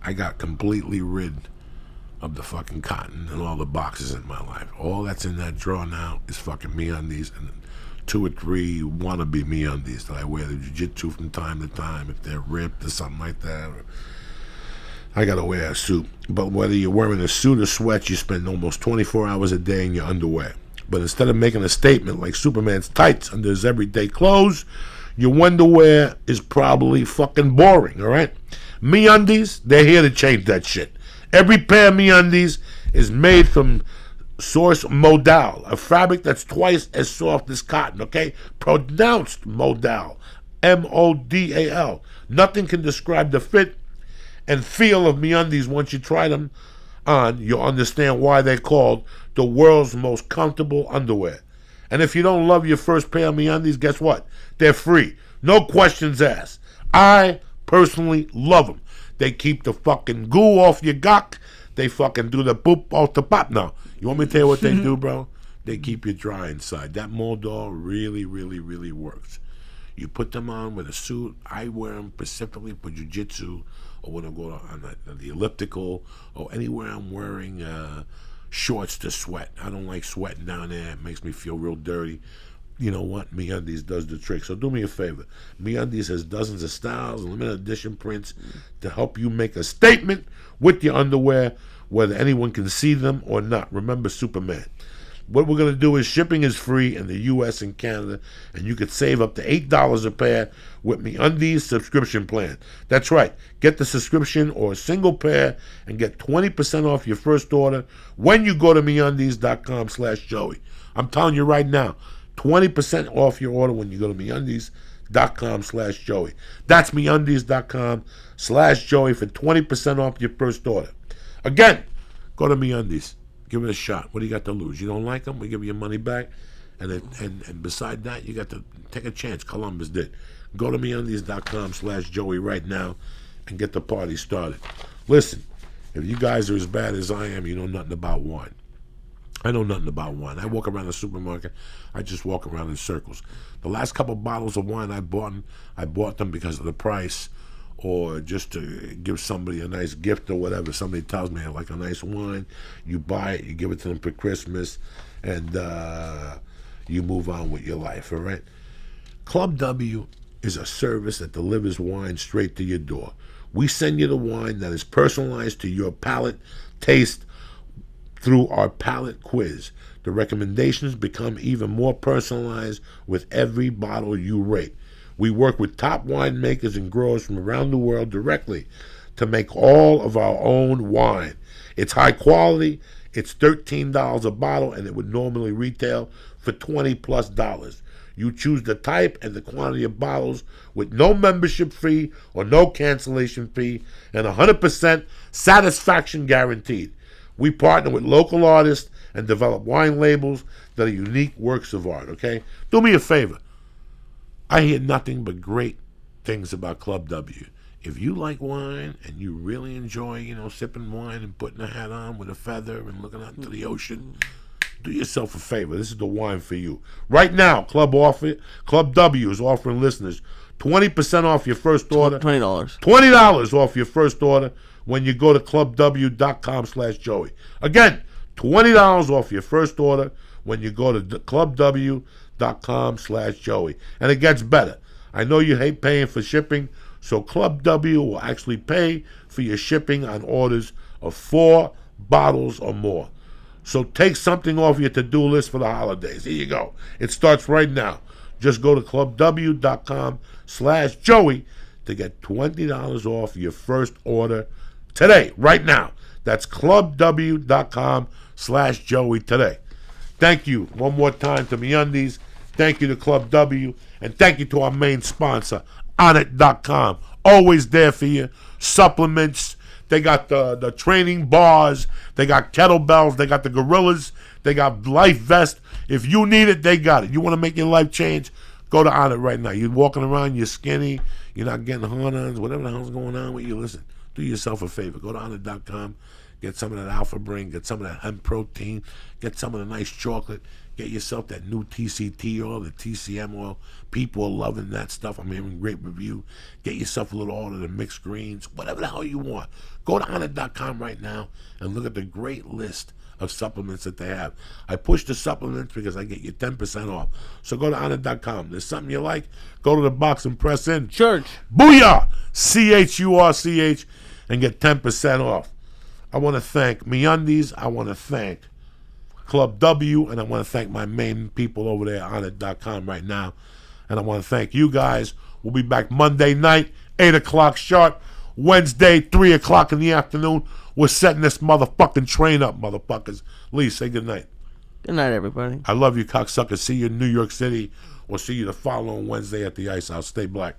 I got completely rid of the fucking cotton and all the boxes in my life. All that's in that drawer now is fucking MeUndies and 2 or 3 wannabe MeUndies that I wear to jiu-jitsu from time to time if they're ripped or something like that. I gotta wear a suit. But whether you're wearing a suit or sweats, you spend almost 24 hours a day in your underwear. But instead of making a statement like Superman's tights under his everyday clothes, your underwear is probably fucking boring, all right? MeUndies, they're here to change that shit. Every pair of MeUndies is made from source modal, a fabric that's twice as soft as cotton, okay? Pronounced modal, M-O-D-A-L. Nothing can describe the fit and feel of MeUndies once you try them. on, you'll understand why they're called the world's most comfortable underwear. And if you don't love your first pair of MeUndies, guess what? They're free. No questions asked. I personally love them. They keep the fucking goo off your gock. They fucking do the boop off the pop. No, you want me to tell you what they do, bro? They keep you dry inside. That Moldol really, really, really works. You put them on with a suit. I wear them specifically for jiu-jitsu or when I go on the elliptical or anywhere I'm wearing shorts to sweat. I don't like sweating down there. It makes me feel real dirty. You know what? MeUndies does the trick. So do me a favor. MeUndies has dozens of styles and limited edition prints to help you make a statement with your underwear, whether anyone can see them or not. Remember Superman. What we're going to do is shipping is free in the U.S. and Canada, and you could save up to $8 a pair with MeUndies subscription plan. That's right. Get the subscription or a single pair and get 20% off your first order when you go to MeUndies.com/Joey. I'm telling you right now, 20% off your order when you go to MeUndies.com/Joey. That's MeUndies.com/Joey for 20% off your first order. Again, go to MeUndies. Give it a shot. What do you got to lose? You don't like them? We give you your money back. And beside that, you got to take a chance. Columbus did. Go to MeUndies.com/Joey right now and get the party started. Listen, if you guys are as bad as I am, you know nothing about wine. I know nothing about wine. I walk around the supermarket. I just walk around in circles. The last couple bottles of wine I bought them because of the price, or just to give somebody a nice gift or whatever. Somebody tells me I like a nice wine, you buy it, you give it to them for Christmas, and you move on with your life, all right? Club W is a service that delivers wine straight to your door. We send you the wine that is personalized to your palate, taste, through our palate quiz. The recommendations become even more personalized with every bottle you rate. We work with top winemakers and growers from around the world directly to make all of our own wine. It's high quality, it's $13 a bottle, and it would normally retail for $20+. You choose the type and the quantity of bottles with no membership fee or no cancellation fee, and 100% satisfaction guaranteed. We partner with local artists and develop wine labels that are unique works of art, okay? Do me a favor. I hear nothing but great things about Club W. If you like wine and you really enjoy, sipping wine and putting a hat on with a feather and looking out into the ocean, do yourself a favor. This is the wine for you. Right now, Club W is offering listeners 20% off your first order. $20. $20 off your first order when you go to clubw.com/Joey. Again, $20 off your first order when you go to clubw.com/Joey. And it gets better. I know you hate paying for shipping, so Club W will actually pay for your shipping on orders of 4 bottles or more. So take something off your to-do list for the holidays. Here you go. It starts right now. Just go to clubw.com/Joey to get $20 off your first order today, right now. That's clubw.com/Joey today. Thank you one more time to MeUndies. Thank you to Club W. And thank you to our main sponsor, Onnit.com. Always there for you. Supplements. They got the training bars. They got kettlebells. They got the gorillas. They got life vest. If you need it, they got it. You want to make your life change? Go to Onnit right now. You're walking around, you're skinny, you're not getting hormones, whatever the hell's going on with you. Listen, do yourself a favor. Go to Onnit.com. Get some of that Alpha Brain. Get some of that hemp protein. Get some of the nice chocolate. Get yourself that new TCT oil, the TCM oil. People are loving that stuff. I'm hearing great review. Get yourself a little order of the mixed greens. Whatever the hell you want. Go to Onnit.com right now and look at the great list of supplements that they have. I push the supplements because I get you 10% off. So go to Onnit.com. There's something you like, go to the box and press in. Church. Booyah! CHURCH and get 10% off. I want to thank MeUndies. I want to thank Club W, and I want to thank my main people over there at Onnit.com right now. And I want to thank you guys. We'll be back Monday night, 8 o'clock sharp. Wednesday, 3 o'clock in the afternoon. We're setting this motherfucking train up, motherfuckers. Lee, say good night. Good night, everybody. I love you, cocksuckers. See you in New York City, or see you the following Wednesday at the Ice House. Stay black.